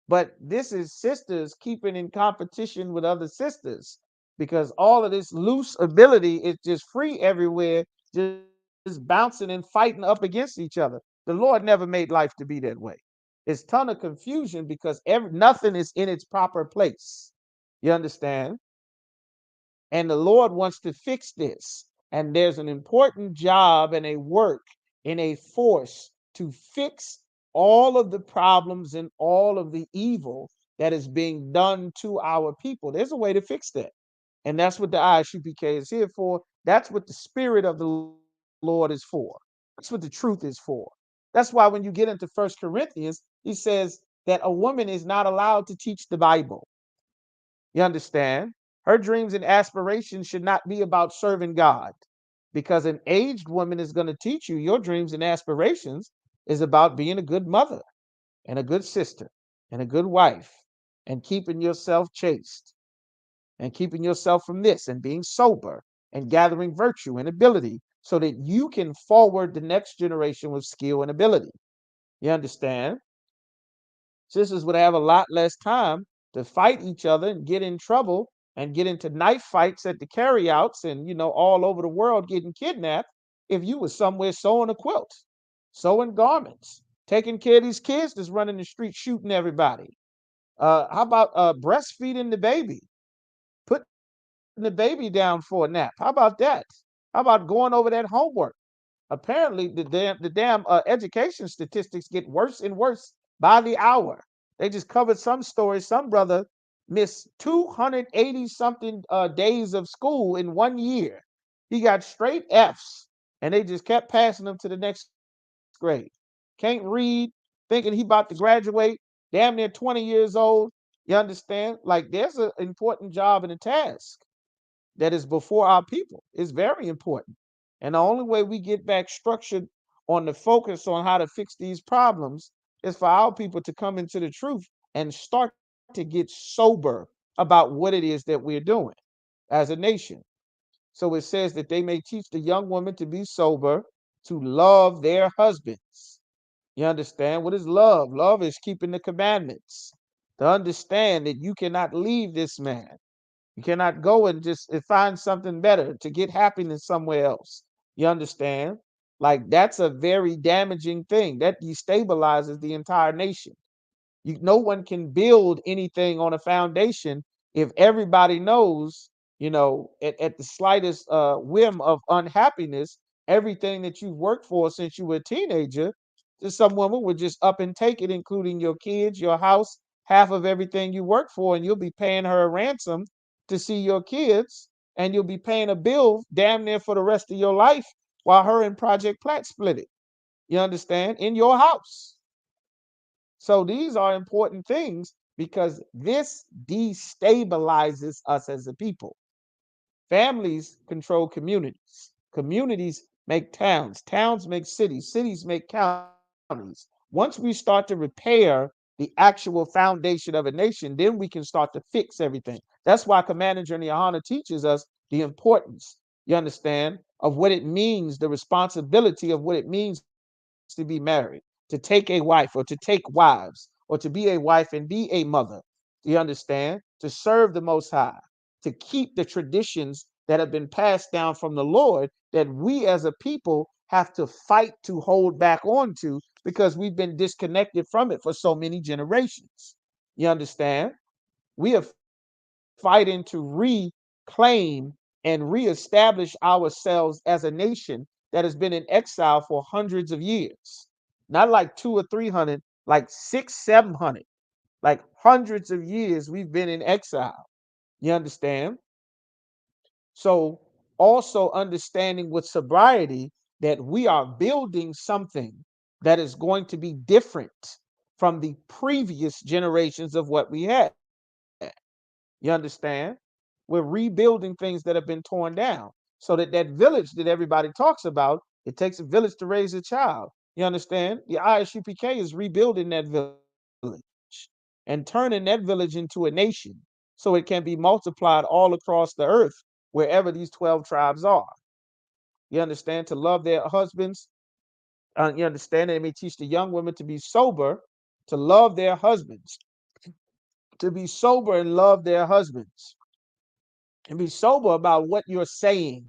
But this is sisters keeping in competition with other sisters because all of this loose ability is just free everywhere, just bouncing and fighting up against each other. The Lord never made life to be that way. It's ton of confusion because nothing is in its proper place. You understand? And the Lord wants to fix this. And there's an important job and a work and a force to fix all of the problems and all of the evil that is being done to our people. There's a way to fix that. And that's what the ISUPK is here for. That's what the Spirit of the Lord is for. That's what the truth is for. That's why when you get into First Corinthians, he says that a woman is not allowed to teach the Bible. You understand? Her dreams and aspirations should not be about serving God because an aged woman is going to teach you your dreams and aspirations is about being a good mother and a good sister and a good wife and keeping yourself chaste and keeping yourself from this and being sober and gathering virtue and ability so that you can forward the next generation with skill and ability. You understand? Sisters would have a lot less time to fight each other and get in trouble and get into knife fights at the carryouts and all over the world getting kidnapped if you were somewhere sewing a quilt, sewing garments, taking care of these kids that's running the street shooting everybody. How about breastfeeding the baby, putting the baby down for a nap? How about that? How about going over that homework? Apparently, the damn education statistics get worse and worse by the hour. They just covered some stories. Some brother missed 280 something days of school in 1 year. He got straight F's, and they just kept passing him to the next grade. Can't read, thinking he about to graduate, damn near 20 years old. You understand? Like there's an important job and a task that is before our people. It's very important. And the only way we get back structured on the focus on how to fix these problems is for our people to come into the truth and start to get sober about what it is that we're doing as a nation. So it says that they may teach the young women to be sober, to love their husbands. You understand? What is love? Love is keeping the commandments. To understand that you cannot leave this man. You cannot go and just find something better to get happiness somewhere else. You understand? Like that's a very damaging thing that destabilizes the entire nation. No one can build anything on a foundation if everybody knows, at the slightest whim of unhappiness, everything that you've worked for since you were a teenager, just some woman would just up and take it, including your kids, your house, half of everything you worked for, and you'll be paying her a ransom to see your kids, and you'll be paying a bill damn near for the rest of your life while her and Project Plat split it. You understand? In your house. So these are important things because this destabilizes us as a people. Families control communities. Communities make towns. Towns make cities. Cities make counties. Once we start to repair the actual foundation of a nation, then we can start to fix everything. That's why Commander Journey Ahana teaches us the importance You understand? Of what it means, the responsibility of what it means to be married, to take a wife or to take wives, or to be a wife and be a mother. Do you understand? To serve the Most High, to keep the traditions that have been passed down from the Lord that we as a people have to fight to hold back onto because we've been disconnected from it for so many generations. You understand? We are fighting to reclaim and reestablish ourselves as a nation that has been in exile for hundreds of years. Not like 200 or 300, like 600, 700, like hundreds of years we've been in exile. You understand? So, also understanding with sobriety that we are building something that is going to be different from the previous generations of what we had. You understand? We're rebuilding things that have been torn down so that that village that everybody talks about, it takes a village to raise a child. You understand? The Isupk is rebuilding that village and turning that village into a nation so it can be multiplied all across the earth wherever these 12 tribes are. You understand? To love their husbands. You understand? They may teach the young women to be sober, to love their husbands, to be sober and love their husbands, and be sober about what you're saying,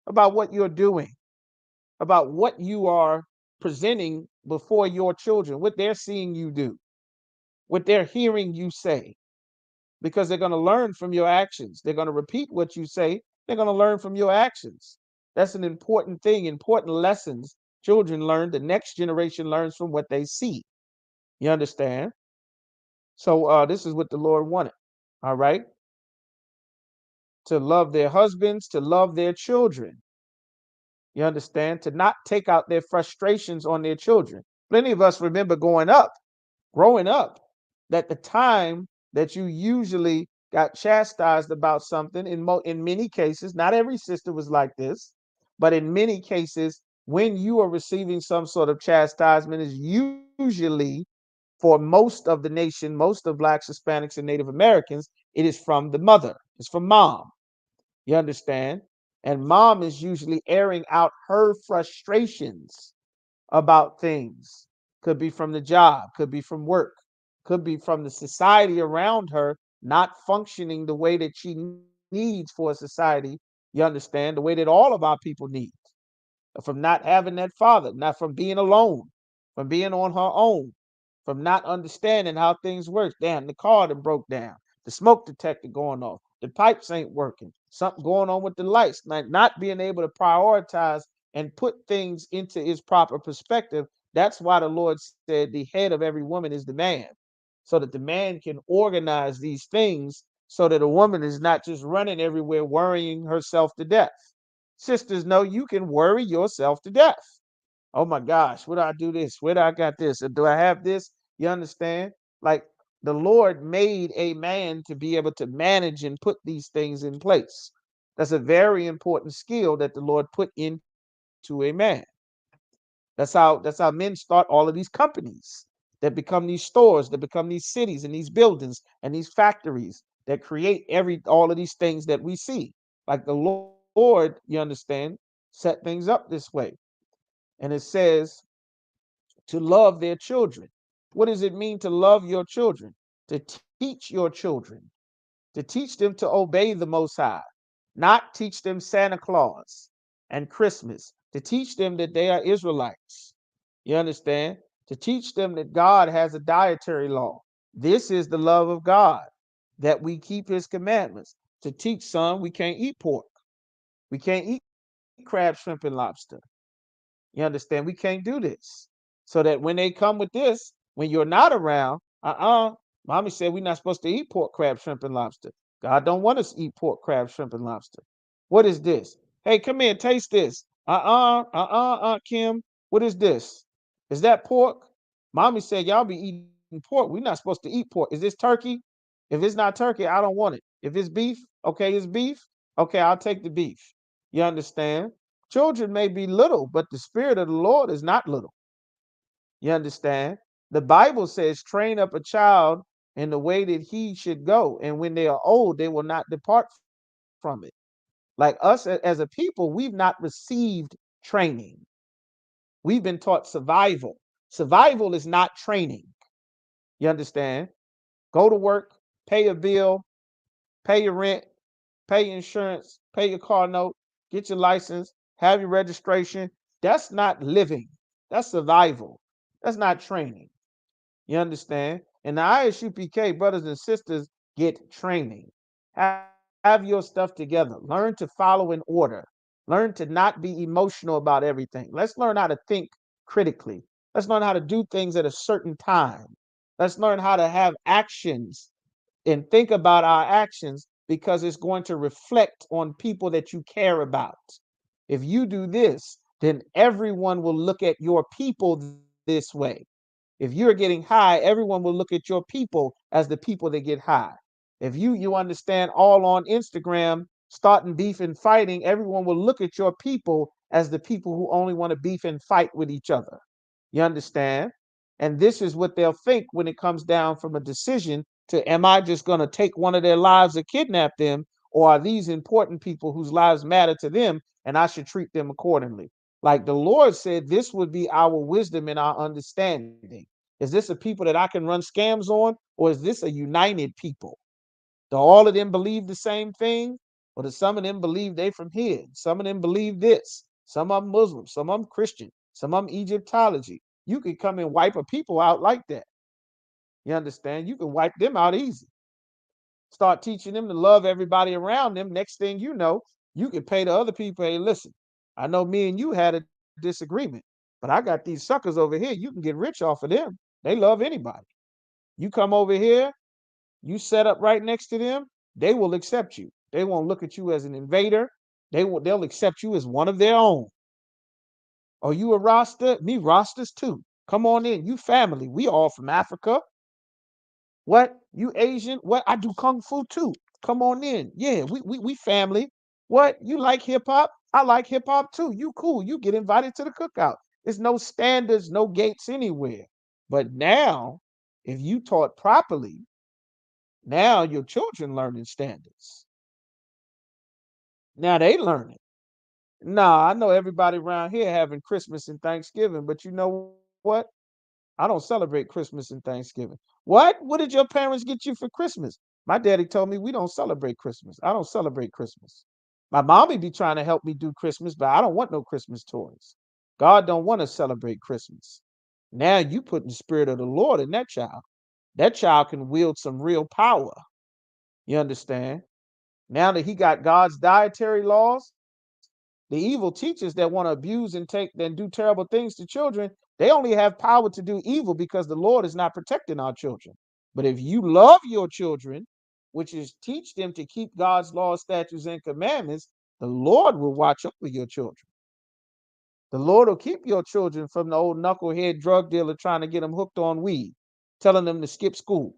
about what you're doing, about what you are presenting before your children, what they're seeing you do, what they're hearing you say, because they're going to learn from your actions. They're going to repeat what you say. They're going to learn from your actions. That's an important thing, important lessons children learn. The next generation learns from what they see. You understand? So this is what the Lord wanted. All right. To love their husbands, to love their children. You understand? To not take out their frustrations on their children. Plenty of us remember growing up, that the time that you usually got chastised about something, in many cases, not every sister was like this, but in many cases, when you are receiving some sort of chastisement, is usually for most of the nation, most of blacks, Hispanics, and Native Americans, it is from the mother. It's from mom. You understand? And mom is usually airing out her frustrations about things. Could be from the job, could be from work, could be from the society around her not functioning the way that she needs for a society. You understand? The way that all of our people need, from not having that father, not from being alone, from being on her own, from not understanding how things work. Damn, the car that broke down, the smoke detector going off, the pipes ain't working, something going on with the lights, not being able to prioritize and put things into its proper perspective. That's why the Lord said the head of every woman is the man, so that the man can organize these things so that a woman is not just running everywhere worrying herself to death. Sisters know you can worry yourself to death. Oh my gosh, where do I do this? Where do I got this? Or do I have this? You understand? Like, the Lord made a man to be able to manage and put these things in place. That's a very important skill that the Lord put into a man. That's how men start all of these companies that become these stores, that become these cities and these buildings and these factories that create every all of these things that we see. Like the Lord, you understand, set things up this way. And it says to love their children. What does it mean to love your children? To teach your children, to teach them to obey the Most High, not teach them Santa Claus and Christmas, to teach them that they are Israelites. You understand? To teach them that God has a dietary law. This is the love of God, that we keep his commandments. To teach some, we can't eat pork. We can't eat crab, shrimp, and lobster. You understand? We can't do this. So that when they come with this, when you're not around, mommy said we're not supposed to eat pork, crab, shrimp, and lobster. God don't want us to eat pork, crab, shrimp, and lobster. What is this? Hey, come here, taste this. Kim. What is this? Is that pork? Mommy said y'all be eating pork. We're not supposed to eat pork. Is this turkey? If it's not turkey, I don't want it. If it's beef, okay, it's beef. Okay, I'll take the beef. You understand? Children may be little, but the spirit of the Lord is not little. You understand? The Bible says, train up a child in the way that he should go. And when they are old, they will not depart from it. from it. Like us as a people, we've not received training. We've been taught survival. Survival is not training. You understand? Go to work, pay a bill, pay your rent, pay your insurance, pay your car note, get your license, have your registration. That's not living. That's survival. That's not training. You understand? And the ISUPK brothers and sisters get training. Have your stuff together. Learn to follow in order. Learn to not be emotional about everything. Let's learn how to think critically. Let's learn how to do things at a certain time. Let's learn how to have actions and think about our actions because it's going to reflect on people that you care about. If you do this, then everyone will look at your people this way. If you're getting high, everyone will look at your people as the people that get high. If you understand all on Instagram starting beef and fighting, everyone will look at your people as the people who only want to beef and fight with each other. You understand? And this is what they'll think when it comes down from a decision to am I just going to take one of their lives or kidnap them, or are these important people whose lives matter to them and I should treat them accordingly? Like the Lord said, this would be our wisdom and our understanding. Is this a people that I can run scams on, or is this a united people? Do all of them believe the same thing? Or do some of them believe they from here? Some of them believe this. Some of them Muslim, some of them Christian, some of them Egyptology. You could come and wipe a people out like that. You understand? You can wipe them out easy. Start teaching them to love everybody around them. Next thing you know, you can pay the other people, hey, listen, I know me and you had a disagreement, but I got these suckers over here. You can get rich off of them. They love anybody. You come over here, you set up right next to them, they will accept you. They won't look at you as an invader. They'll accept you as one of their own. Are you a Rasta? Me Rastas too. Come on in. You family. We all from Africa. What? You Asian? What? I do kung fu too. Come on in. Yeah, we family. What? You like hip hop? I like hip hop too. You cool. You get invited to the cookout. There's no standards, no gates anywhere. But now, if you taught properly, now your children learning standards. Now they learning. Nah, I know everybody around here having Christmas and Thanksgiving, but you know what? I don't celebrate Christmas and Thanksgiving. What? What did your parents get you for Christmas? My daddy told me we don't celebrate Christmas. I don't celebrate Christmas. My mommy be trying to help me do Christmas, but I don't want no Christmas toys. God don't want to celebrate Christmas. Now you put the spirit of the Lord in that child. That child can wield some real power. You understand? Now that he got God's dietary laws, the evil teachers that want to abuse and take and do terrible things to children, they only have power to do evil because the Lord is not protecting our children. But if you love your children, which is teach them to keep God's laws, statutes, and commandments, the Lord will watch over your children. The Lord will keep your children from the old knucklehead drug dealer trying to get them hooked on weed, telling them to skip school,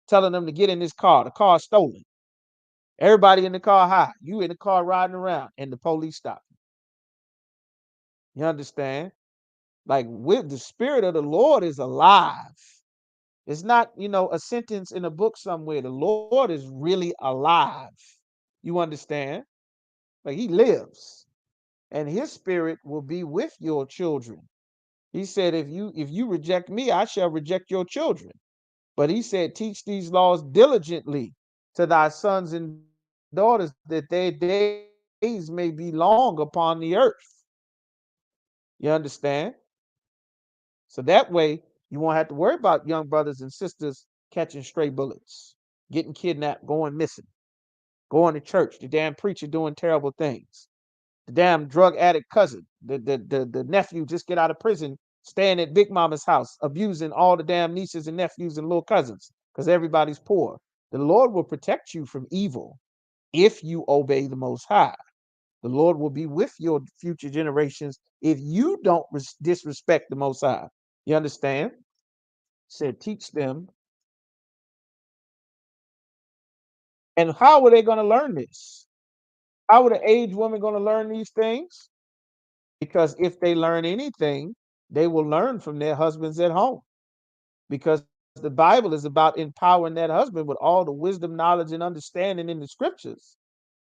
telling them to get in this car. The car's stolen. Everybody in the car high. You in the car riding around, and the police stop you. You understand? Like with the spirit of the Lord is alive. It's not, a sentence in a book somewhere. The Lord is really alive. You understand? Like he lives. And his spirit will be with your children. He said, if you reject me, I shall reject your children. But he said, teach these laws diligently to thy sons and daughters that their days may be long upon the earth. You understand? So that way, you won't have to worry about young brothers and sisters catching stray bullets, getting kidnapped, going missing, going to church, the damn preacher doing terrible things, the damn drug addict cousin, the nephew just get out of prison, staying at Big Mama's house, abusing all the damn nieces and nephews and little cousins because everybody's poor. The Lord will protect you from evil if you obey the Most High. The Lord will be with your future generations if you don't disrespect the Most High. You understand? Said, teach them. And how are they going to learn this? How are the aged women going to learn these things? Because if they learn anything, they will learn from their husbands at home. Because the Bible is about empowering that husband with all the wisdom, knowledge, and understanding in the scriptures.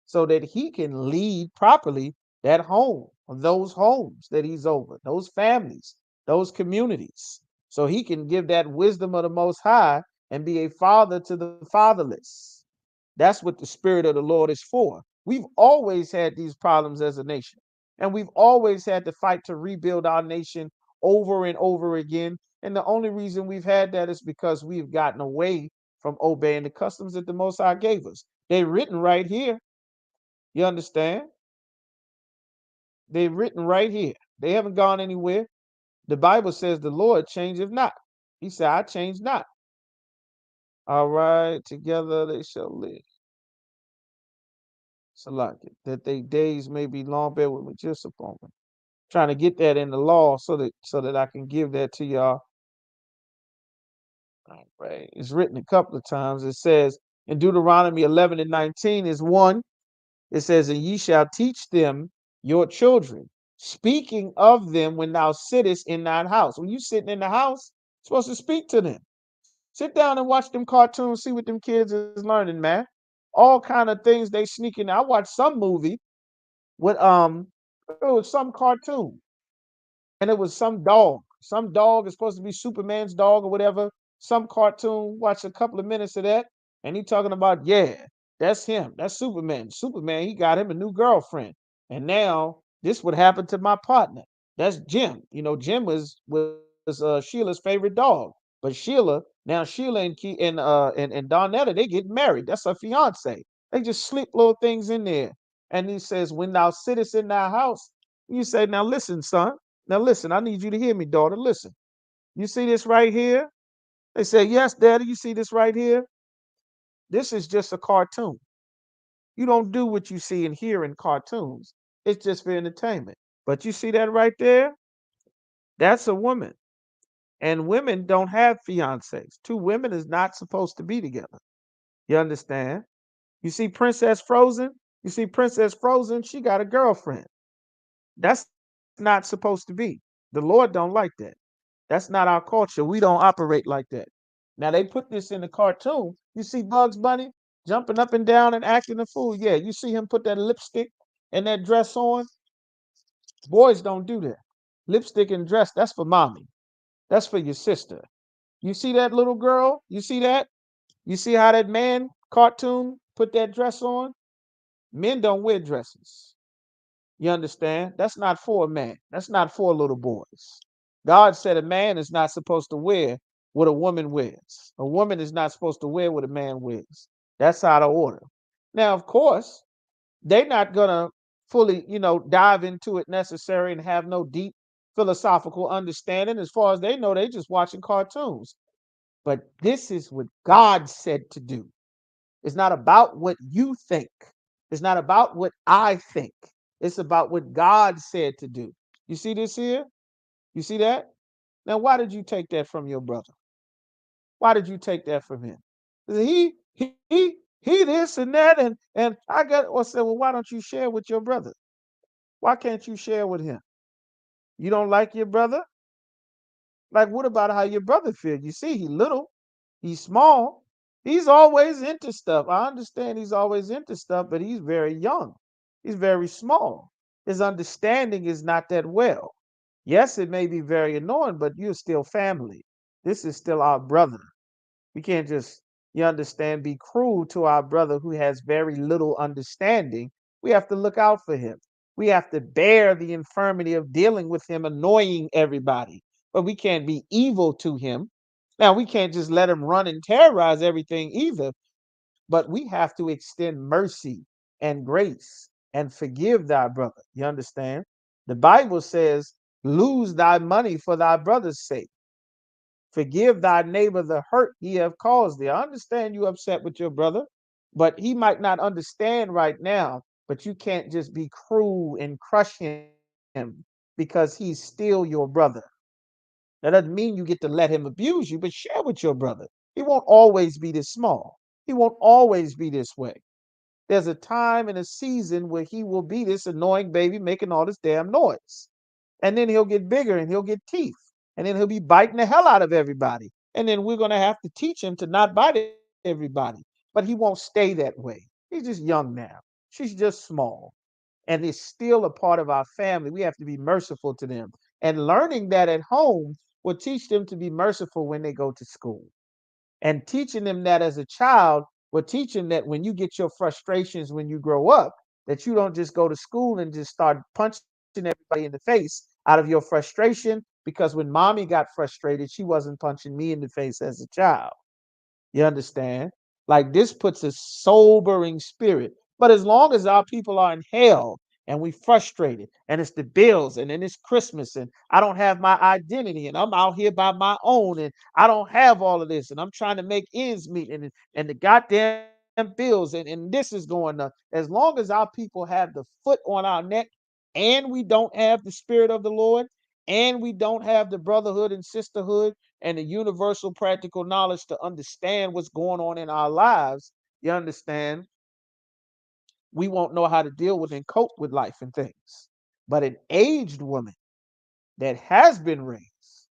so that he can lead properly that home, or those homes that he's over, those families, those communities. So he can give that wisdom of the Most High and be a father to the fatherless. That's what the Spirit of the Lord is for. We've always had these problems as a nation, and we've always had to fight to rebuild our nation over and over again. And the only reason we've had that is because we've gotten away from obeying the customs that the Most High gave us. They're written right here. You understand? They're written right here. They haven't gone anywhere. The Bible says the Lord changeth not. He said, I change not. All right, together they shall live. Salaki, that they days may be long, bear with me just a moment. Trying to get that in the law so that I can give that to y'all. All right. It's written a couple of times. It says in Deuteronomy 11 and 19 is one. It says, and ye shall teach them your children, speaking of them when thou sittest in thine house. When you sitting in the house, you're supposed to speak to them. Sit down and watch them cartoons, see what them kids is learning, man. All kind of things they sneak in. I watched some movie with it was some cartoon, and it was some dog. Some dog is supposed to be Superman's dog or whatever. Some cartoon. Watch a couple of minutes of that, and he talking about, yeah, that's him. That's Superman. Superman, he got him a new girlfriend, and now this would happen to my partner. That's Jim. Jim was Sheila's favorite dog, but Sheila and and Donetta, they get married. That's her fiance. They just slip little things in there, and he says, when thou sittest in thy house, you say, now listen, son. Now listen, I need you to hear me, daughter. Listen. You see this right here? They say, yes, daddy, you see this right here? This is just a cartoon. You don't do what you see and hear in cartoons. It's just for entertainment. But you see that right there? That's a woman. And women don't have fiancés. Two women is not supposed to be together. You understand? You see Princess Frozen? You see Princess Frozen? She got a girlfriend. That's not supposed to be. The Lord don't like that. That's not our culture. We don't operate like that. Now they put this in the cartoon. You see Bugs Bunny jumping up and down and acting a fool. Yeah, you see him put that lipstick and that dress on. Boys don't do that. Lipstick and dress, that's for mommy. That's for your sister. You see that little girl? You see that? You see how that man cartoon put that dress on? Men don't wear dresses. You understand? That's not for a man. That's not for little boys. God said a man is not supposed to wear what a woman wears. A woman is not supposed to wear what a man wears. That's out of order. Now, of course, they're not gonna fully, dive into it necessary and have no deep philosophical understanding. As far as they know, they just watching cartoons. But this is what God said to do. It's not about what you think. It's not about what I think. It's about what God said to do. You see this here? You see that? Now, why did you take that from your brother? Why did you take that from him? He this and that, and I got. Well, said, well, why don't you share with your brother? Why can't you share with him? You don't like your brother? Like, what about how your brother feels? You see, he little, he's small, he's always into stuff. I understand he's always into stuff, but he's very young. He's very small. His understanding is not that well. Yes, it may be very annoying, but you're still family. This is still our brother. We can't just, you understand, be cruel to our brother who has very little understanding. We have to look out for him. We have to bear the infirmity of dealing with him, annoying everybody. But we can't be evil to him. Now, we can't just let him run and terrorize everything either, but we have to extend mercy and grace and forgive thy brother. You understand? The Bible says, lose thy money for thy brother's sake. Forgive thy neighbor the hurt he have caused thee. I understand you upset with your brother, but he might not understand right now. But you can't just be cruel and crush him because he's still your brother. That doesn't mean you get to let him abuse you, but share with your brother. He won't always be this small. He won't always be this way. There's a time and a season where he will be this annoying baby making all this damn noise. And then he'll get bigger and he'll get teeth. And then he'll be biting the hell out of everybody. And then we're going to have to teach him to not bite everybody. But he won't stay that way. He's just young now. She's just small and is still a part of our family. We have to be merciful to them. And learning that at home will teach them to be merciful when they go to school. And teaching them that as a child will teach them that when you get your frustrations when you grow up, that you don't just go to school and just start punching everybody in the face out of your frustration. Because when mommy got frustrated, she wasn't punching me in the face as a child. You understand? Like this puts a sobering spirit. But as long as our people are in hell and we frustrated and it's the bills and then it's Christmas and I don't have my identity and I'm out here by my own and I don't have all of this and I'm trying to make ends meet and the goddamn bills and this is going up. As long as our people have the foot on our neck and we don't have the spirit of the Lord and we don't have the brotherhood and sisterhood and the universal practical knowledge to understand what's going on in our lives, you understand, we won't know how to deal with and cope with life and things. But an aged woman that has been raised,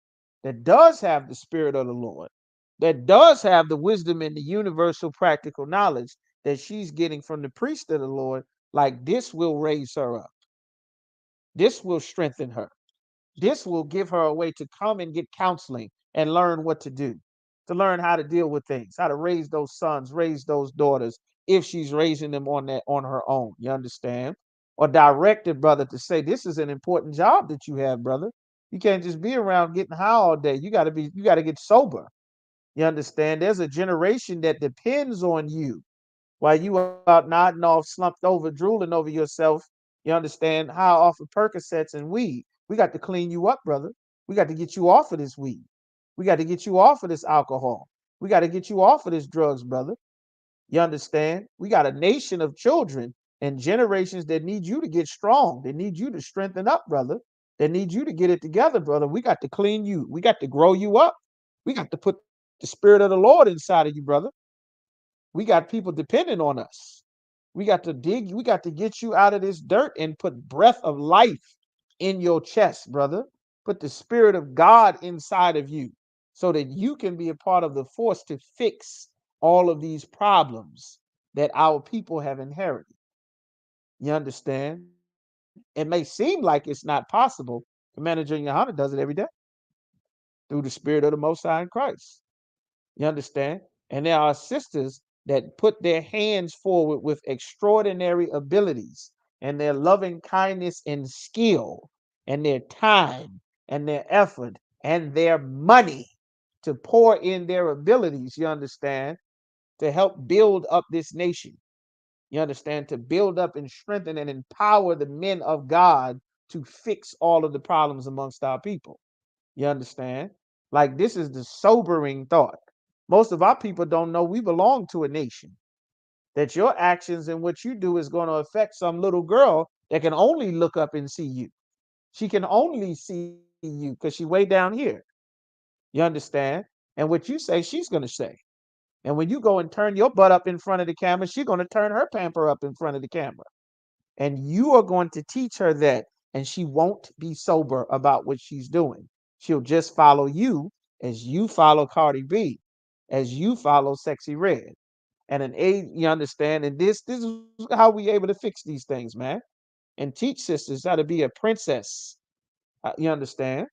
that does have the spirit of the Lord, that does have the wisdom and the universal practical knowledge that she's getting from the priest of the Lord, like this will raise her up. This will strengthen her. This will give her a way to come and get counseling and learn what to do, to learn how to deal with things, how to raise those sons, raise those daughters, if she's raising them on her own. You understand? Or direct it, brother, to say this is an important job that you have, brother. You can't just be around getting high all day. You gotta get sober. You understand? There's a generation that depends on you while you out nodding off, slumped over, drooling over yourself. You understand? High off of Percocets and weed. We got to clean you up, brother. We got to get you off of this weed. We got to get you off of this alcohol. We got to get you off of this drugs, brother. You understand? We got a nation of children and generations that need you to get strong. They need you to strengthen up, brother. They need you to get it together, brother. We got to clean you. We got to grow you up. We got to put the spirit of the Lord inside of you, brother. We got people depending on us. We got to get you out of this dirt and put breath of life in your chest, brother. Put the spirit of God inside of you so that you can be a part of the force to fix all of these problems that our people have inherited. You understand? It may seem like it's not possible. Commander Junior Hunter does it every day through the spirit of the Most High in Christ. You understand? And there are sisters that put their hands forward with extraordinary abilities and their loving kindness and skill and their time and their effort and their money to pour in their abilities, you understand, to help build up this nation. You understand, to build up and strengthen and empower the men of God to fix all of the problems amongst our people. You understand? Like this is the sobering thought. Most of our people don't know we belong to a nation. That your actions and what you do is going to affect some little girl that can only look up and see you. She can only see you because she way down here. You understand? And what you say, she's going to say. And when you go and turn your butt up in front of the camera, she's going to turn her pamper up in front of the camera. And you are going to teach her that, and she won't be sober about what she's doing. She'll just follow you as you follow Cardi B, as you follow Sexy Red. And an A, you understand? And this is how we able to fix these things, man. And teach sisters how to be a princess. You understand?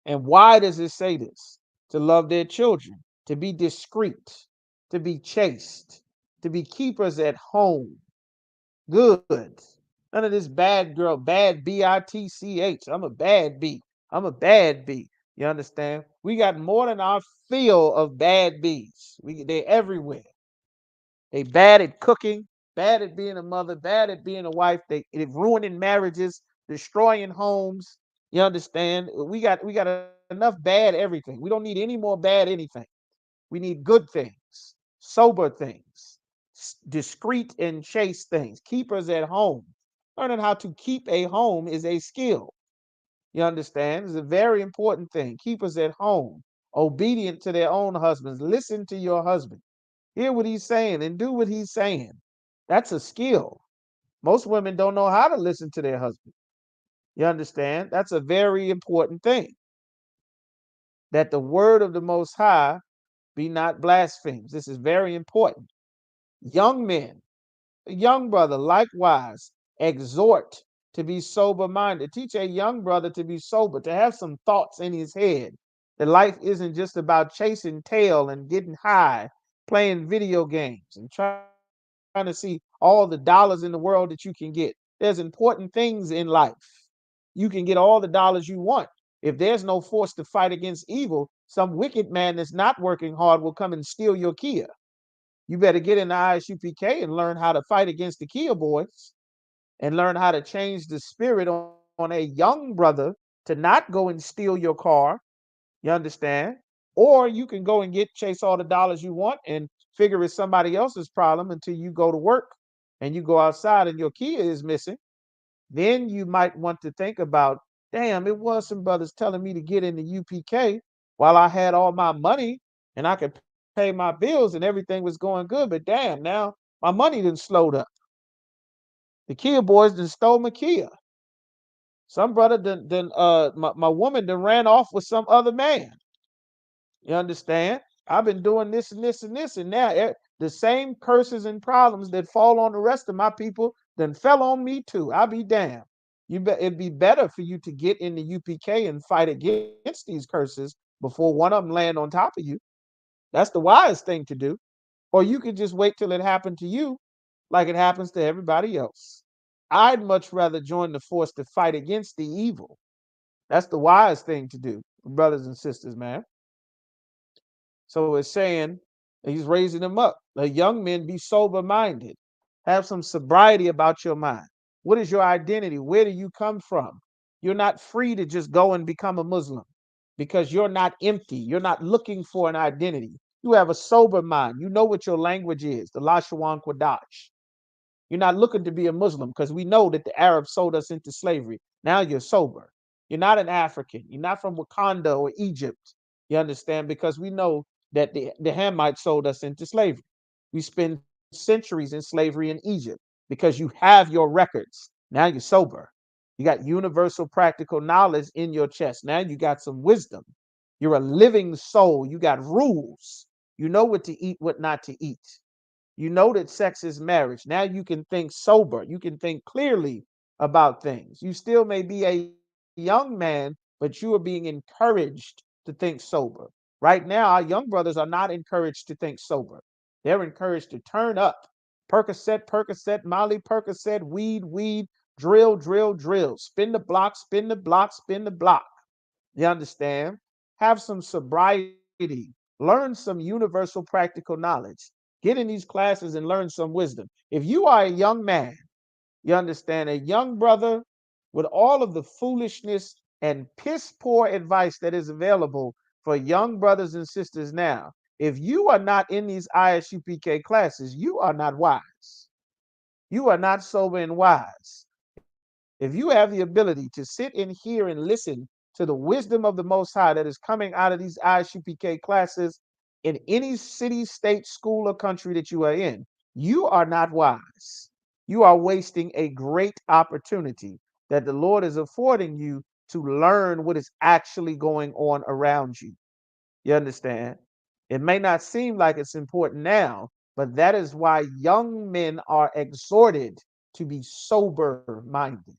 And why does it say this? To love their children, to be discreet, to be chaste, to be keepers at home. Good. None of this bad girl, bad bitch. I'm a bad B. I'm a bad B. You understand? We got more than our fill of bad B's. They're everywhere. They bad at cooking, bad at being a mother, bad at being a wife. They ruining marriages, destroying homes. You understand? We got enough bad everything. We don't need any more bad anything. We need good things, sober things, discreet and chaste things, keepers at home. Learning how to keep a home is a skill. You understand? It's a very important thing. Keepers at home, obedient to their own husbands. Listen to your husband. Hear what he's saying and do what he's saying. That's a skill. Most women don't know how to listen to their husband. You understand? That's a very important thing. That the word of the Most High be not blasphemed. This is very important. Young men, young brother, likewise, exhort to be sober minded. Teach a young brother to be sober, to have some thoughts in his head. That life isn't just about chasing tail and getting high, playing video games, and trying to see all the dollars in the world that you can get. There's important things in life. You can get all the dollars you want. If there's no force to fight against evil, some wicked man that's not working hard will come and steal your Kia. You better get in the ISUPK and learn how to fight against the Kia boys and learn how to change the spirit on a young brother to not go and steal your car. You understand? Or you can go and get chase all the dollars you want and figure it's somebody else's problem until you go to work and you go outside and your Kia is missing. Then you might want to think about, damn, it was some brothers telling me to get in the UPK while I had all my money and I could pay my bills and everything was going good. But damn, now my money done slowed up. The Kia boys done stole my Kia. Some brother my woman done ran off with some other man. You understand? I've been doing this and this and this, and now the same curses and problems that fall on the rest of my people then fell on me too. I'll be damned. It'd be better for you to get in the UPK and fight against these curses before one of them land on top of you. That's the wise thing to do. Or you could just wait till it happened to you, like it happens to everybody else. I'd much rather join the force to fight against the evil. That's the wise thing to do, brothers and sisters, man. So it's saying he's raising them up. The young men be sober minded. Have some sobriety about your mind. What is your identity? Where do you come from? You're not free to just go and become a Muslim because you're not empty. You're not looking for an identity. You have a sober mind. You know what your language is, the Lashawan Kwadash. You're not looking to be a Muslim because we know that the Arabs sold us into slavery. Now you're sober. You're not an African. You're not from Wakanda or Egypt. You understand? Because we know that the Hamites sold us into slavery. We spent centuries in slavery in Egypt because you have your records. Now you're sober. You got universal practical knowledge in your chest. Now you got some wisdom. You're a living soul. You got rules. You know what to eat, what not to eat. You know that sex is marriage. Now you can think sober. You can think clearly about things. You still may be a young man, but you are being encouraged to think sober. Right now, our young brothers are not encouraged to think sober. They're encouraged to turn up. Percocet, Percocet, Molly, Percocet, weed, weed, drill, drill, drill. Spin the block, spin the block, spin the block. You understand? Have some sobriety. Learn some universal practical knowledge. Get in these classes and learn some wisdom. If you are a young man, you understand, a young brother with all of the foolishness and piss poor advice that is available for young brothers and sisters now. If you are not in these ISUPK classes, you are not wise. You are not sober and wise. If you have the ability to sit and hear and listen to the wisdom of the Most High that is coming out of these ISUPK classes in any city, state, school, or country that you are in, you are not wise. You are wasting a great opportunity that the Lord is affording you to learn what is actually going on around you. You understand? It may not seem like it's important now, but that is why young men are exhorted to be sober minded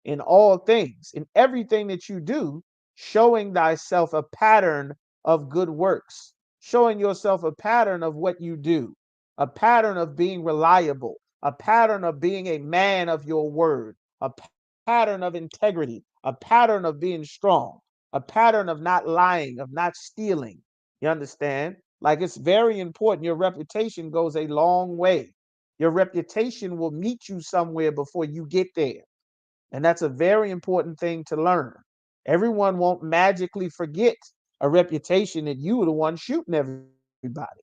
in all things, in everything that you do, showing thyself a pattern of good works, showing yourself a pattern of what you do, a pattern of being reliable, a pattern of being a man of your word, a pattern of integrity, a pattern of being strong, a pattern of not lying, of not stealing. You understand? Like it's very important. Your reputation goes a long way. Your reputation will meet you somewhere before you get there. And that's a very important thing to learn. Everyone won't magically forget a reputation that you were the one shooting everybody.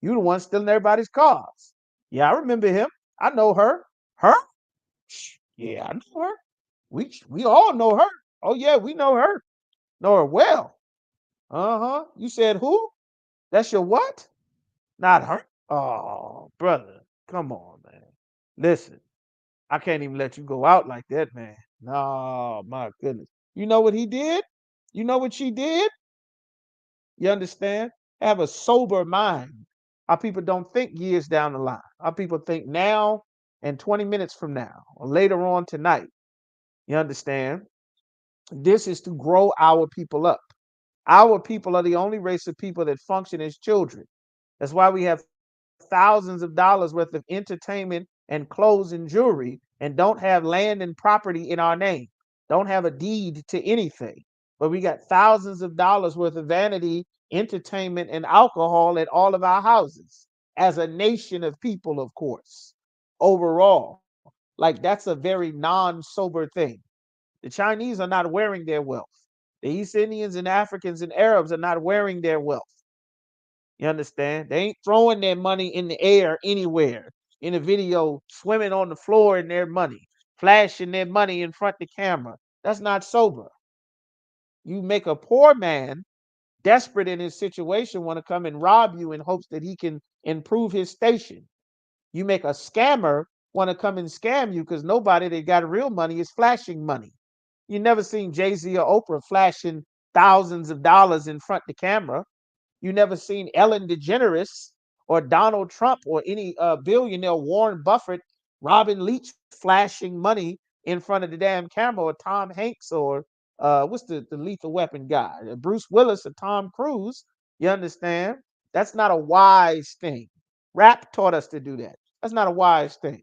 You the one stealing everybody's cars. Yeah, I remember him. I know her. Her? Yeah, I know her. We all know her. Oh yeah, we know her. Know her well. Uh-huh. You said who? That's your what? Not her. Oh, brother. Come on, man. Listen. I can't even let you go out like that, man. No, my goodness. You know what he did? You know what she did? You understand? Have a sober mind. Our people don't think years down the line. Our people think now and 20 minutes from now or later on tonight. You understand? This is to grow our people up. Our people are the only race of people that function as children. That's why we have thousands of dollars worth of entertainment and clothes and jewelry and don't have land and property in our name, don't have a deed to anything. But we got thousands of dollars worth of vanity, entertainment, and alcohol at all of our houses as a nation of people, of course, overall. Like that's a very non sober thing. The Chinese are not wearing their wealth. The East Indians and Africans and Arabs are not wearing their wealth. You understand? They ain't throwing their money in the air anywhere in a video, swimming on the floor in their money, flashing their money in front of the camera. That's not sober. You make a poor man desperate in his situation want to come and rob you in hopes that he can improve his station. You make a scammer want to come and scam you because nobody that got real money is flashing money. You never seen Jay-Z or Oprah flashing thousands of dollars in front of the camera. You never seen Ellen DeGeneres or Donald Trump or any billionaire Warren Buffett, Robin Leach flashing money in front of the damn camera, or Tom Hanks, or what's the Lethal Weapon guy, Bruce Willis or Tom Cruise. You understand? That's not a wise thing. Rap taught us to do that. That's not a wise thing.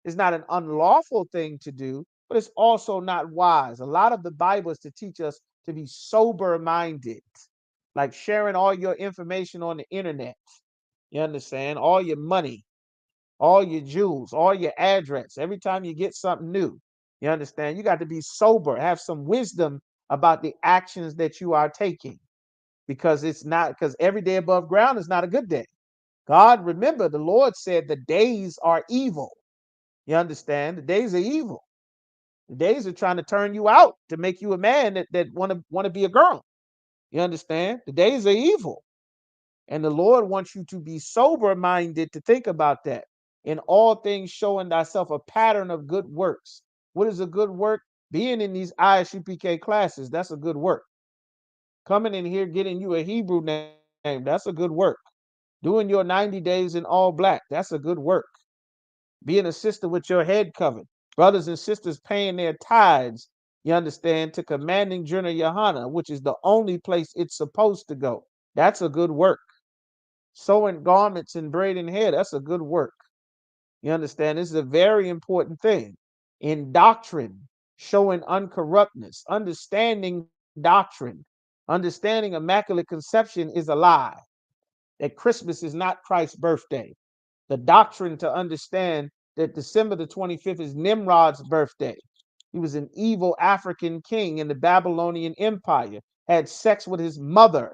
It's not an unlawful thing to do, but it's also not wise. A lot of the Bible is to teach us to be sober minded, like sharing all your information on the internet. You understand? All your money, all your jewels, all your address, every time you get something new. You understand? You got to be sober, have some wisdom about the actions that you are taking, because it's not, because every day above ground is not a good day. God, remember, the Lord said the days are evil. You understand? The days are evil. The days are trying to turn you out to make you a man that want to be a girl. You understand? The days are evil. And the Lord wants you to be sober minded to think about that. In all things, showing thyself a pattern of good works. What is a good work? Being in these Isupk classes, that's a good work. Coming in here, getting you a Hebrew name, that's a good work. Doing your 90 days in all black, that's a good work. Being a sister with your head covered. Brothers and sisters paying their tithes, you understand, to commanding Journal Yohana, which is the only place it's supposed to go. That's a good work. Sewing garments and braiding hair, that's a good work. You understand? This is a very important thing. In doctrine, showing uncorruptness, understanding doctrine, understanding immaculate conception is a lie, that Christmas is not Christ's birthday. The doctrine to understand that December the 25th is Nimrod's birthday. He was an evil African king in the Babylonian Empire, had sex with his mother.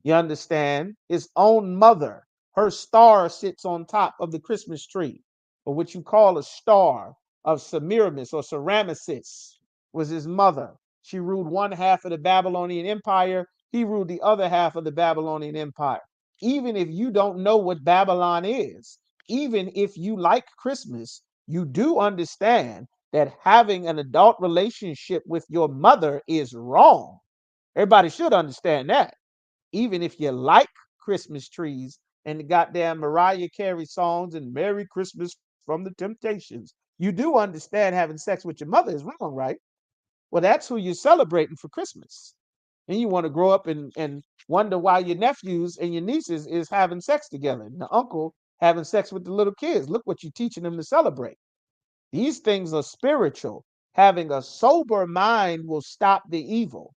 You understand? His own mother. Her star sits on top of the Christmas tree, or what you call a star of Semiramis or Ceramyces was his mother. She ruled one half of the Babylonian Empire. He ruled the other half of the Babylonian Empire. Even if you don't know what Babylon is, even if you like Christmas, you do understand that having an adult relationship with your mother is wrong. Everybody should understand that. Even if you like Christmas trees and the goddamn Mariah Carey songs and Merry Christmas from the Temptations, you do understand having sex with your mother is wrong, right? Well, that's who you're celebrating for Christmas. And you want to grow up and wonder why your nephews and your nieces is having sex together, and the uncle having sex with the little kids. Look what you're teaching them to celebrate. These things are spiritual. Having a sober mind will stop the evil.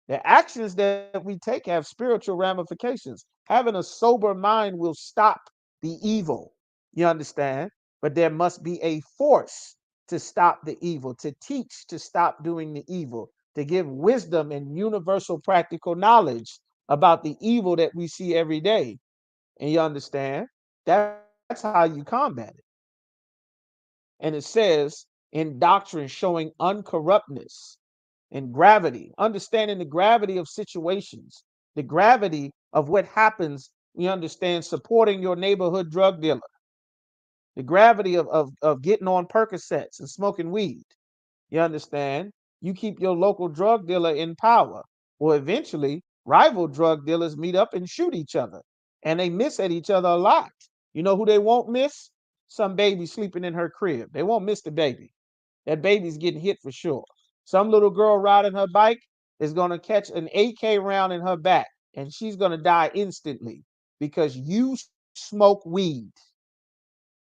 The actions that we take have spiritual ramifications. Having a sober mind will stop the evil. You understand? But there must be a force to stop the evil, to teach to stop doing the evil, to give wisdom and universal practical knowledge about the evil that we see every day. And you understand? That's how you combat it. And it says in doctrine showing uncorruptness and gravity, understanding the gravity of situations, the gravity of what happens. You understand, supporting your neighborhood drug dealer, the gravity of getting on Percocets and smoking weed. You understand? You keep your local drug dealer in power, or eventually rival drug dealers meet up and shoot each other. and they miss at each other a lot. You know who they won't miss? Some baby sleeping in her crib. They won't miss the baby. That baby's getting hit for sure. Some little girl riding her bike is going to catch an AK round in her back, and she's going to die instantly because you smoke weed.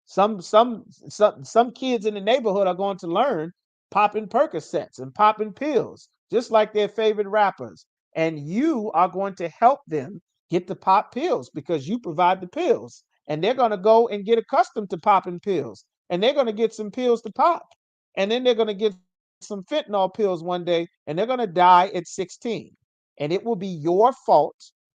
Some kids in the neighborhood are going to learn popping Percocets and popping pills, just like their favorite rappers. And you are going to help them get the pop pills because you provide the pills. And they're going to go and get accustomed to popping pills. And they're going to get some pills to pop. And then they're going to get some fentanyl pills one day and they're going to die at 16. And it will be your fault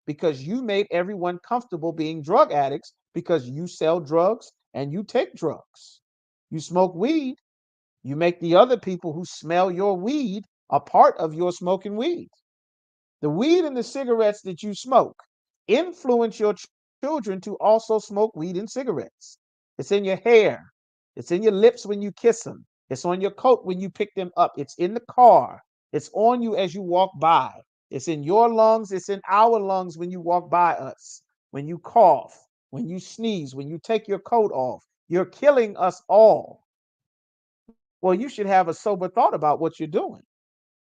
because you made everyone comfortable being drug addicts because you sell drugs and you take drugs. You smoke weed, you make the other people who smell your weed a part of your smoking weed. The weed and the cigarettes that you smoke influence your children to also smoke weed and cigarettes. It's in your hair, it's in your lips when you kiss them, it's on your coat when you pick them up, it's in the car, it's on you as you walk by, it's in your lungs, it's in our lungs when you walk by us, when you cough, when you sneeze, when you take your coat off. You're killing us all. Well, you should have a sober thought about what you're doing.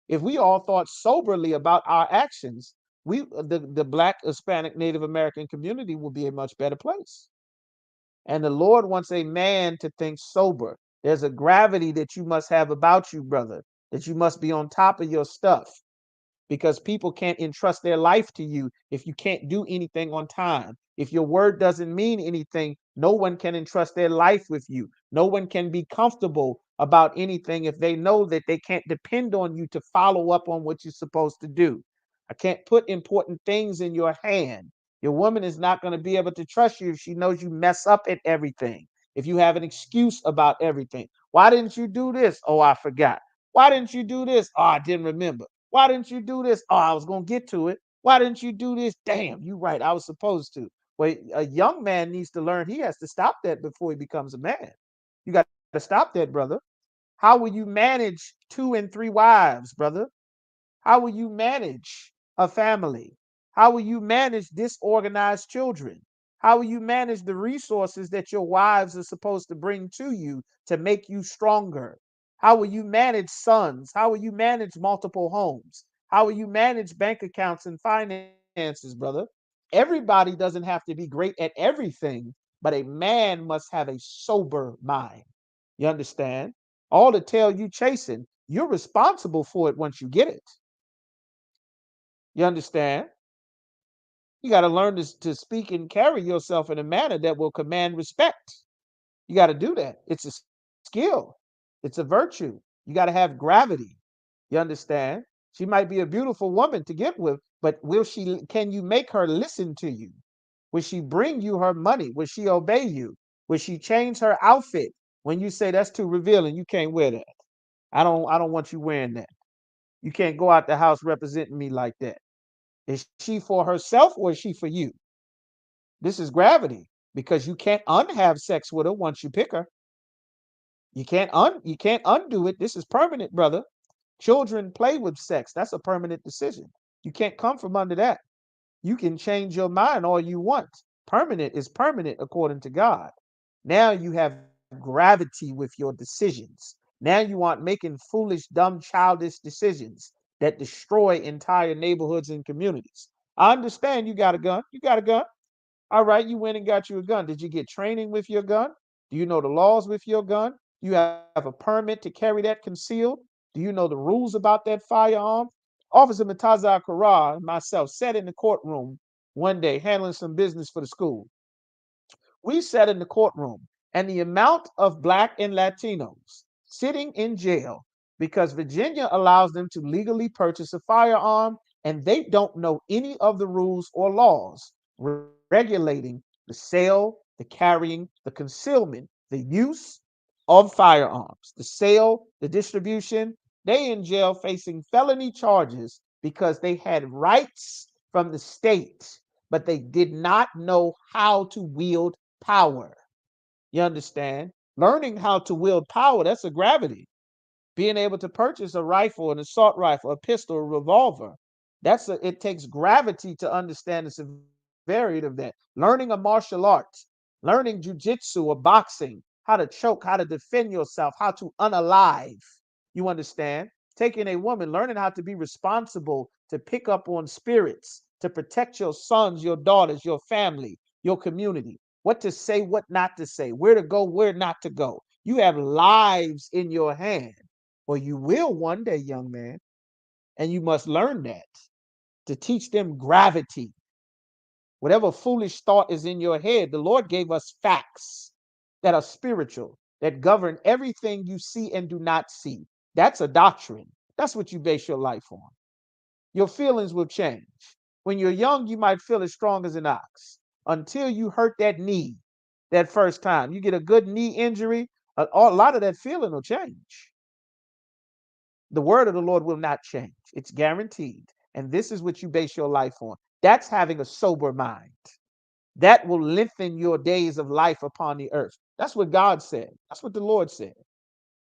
If we all thought soberly about our actions, the Black, Hispanic, Native American community will be a much better place. And the Lord wants a man to think sober. There's a gravity that you must have about you, brother, that you must be on top of your stuff because people can't entrust their life to you if you can't do anything on time. If your word doesn't mean anything, no one can entrust their life with you. No one can be comfortable about anything if they know that they can't depend on you to follow up on what you're supposed to do. I can't put important things in your hand. Your woman is not going to be able to trust you if she knows you mess up at everything. If you have an excuse about everything. Why didn't you do this? Oh, I forgot. Why didn't you do this? Oh, I didn't remember. Why didn't you do this? Oh, I was going to get to it. Why didn't you do this? Damn, you right. I was supposed to. Well, a young man needs to learn he has to stop that before he becomes a man. You got to stop that, brother. How will you manage 2 and 3 wives, brother? How will you manage a family? How will you manage disorganized children? How will you manage the resources that your wives are supposed to bring to you to make you stronger? How will you manage sons? How will you manage multiple homes? How will you manage bank accounts and finances, brother? Everybody doesn't have to be great at everything, but a man must have a sober mind. You understand? All the tail you chasing, you're responsible for it once you get it. You understand? You got to learn to speak and carry yourself in a manner that will command respect. You got to do that. It's a skill, it's a virtue. You got to have gravity. You understand? She might be a beautiful woman to get with, but can you make her listen to you? Will she bring you her money? Will she obey you? Will she change her outfit when you say that's too revealing? You can't wear that. I don't want you wearing that. You can't go out the house representing me like that. Is she for herself or is she for you? This is gravity because you can't unhave sex with her once you pick her. You can't undo it. This is permanent, brother. Children play with sex. That's a permanent decision. You can't come from under that. You can change your mind all you want. Permanent is permanent according to God. Now you have gravity with your decisions. Now you aren't making foolish, dumb, childish decisions that destroy entire neighborhoods and communities. I understand you got a gun. You got a gun. All right, you went and got you a gun. Did you get training with your gun? Do you know the laws with your gun? Do you have a permit to carry that concealed? Do you know the rules about that firearm? Officer Mataza Kara and myself sat in the courtroom one day handling some business for the school. We sat in the courtroom, and the amount of Black and Latinos sitting in jail because Virginia allows them to legally purchase a firearm and they don't know any of the rules or laws regulating the sale, the carrying, the concealment, the use of firearms, the sale, the distribution. They in jail facing felony charges because they had rights from the state, but they did not know how to wield power. You understand? Learning how to wield power, that's a gravity. Being able to purchase a rifle, an assault rifle, a pistol, a revolver. It takes gravity to understand the civilian varied of that. Learning a martial arts, learning jujitsu or boxing, how to choke, how to defend yourself, how to unalive. You understand? Taking a woman, learning how to be responsible, to pick up on spirits, to protect your sons, your daughters, your family, your community, what to say, what not to say, where to go, where not to go. You have lives in your hand, or you will one day, young man, and you must learn that to teach them gravity. Whatever foolish thought is in your head, the Lord gave us facts that are spiritual, that govern everything you see and do not see. That's a doctrine. That's what you base your life on. Your feelings will change. When you're young, you might feel as strong as an ox until you hurt that knee that first time. You get a good knee injury, a lot of that feeling will change. The word of the Lord will not change. It's guaranteed. And this is what you base your life on. That's having a sober mind. That will lengthen your days of life upon the earth. That's what God said. That's what the Lord said.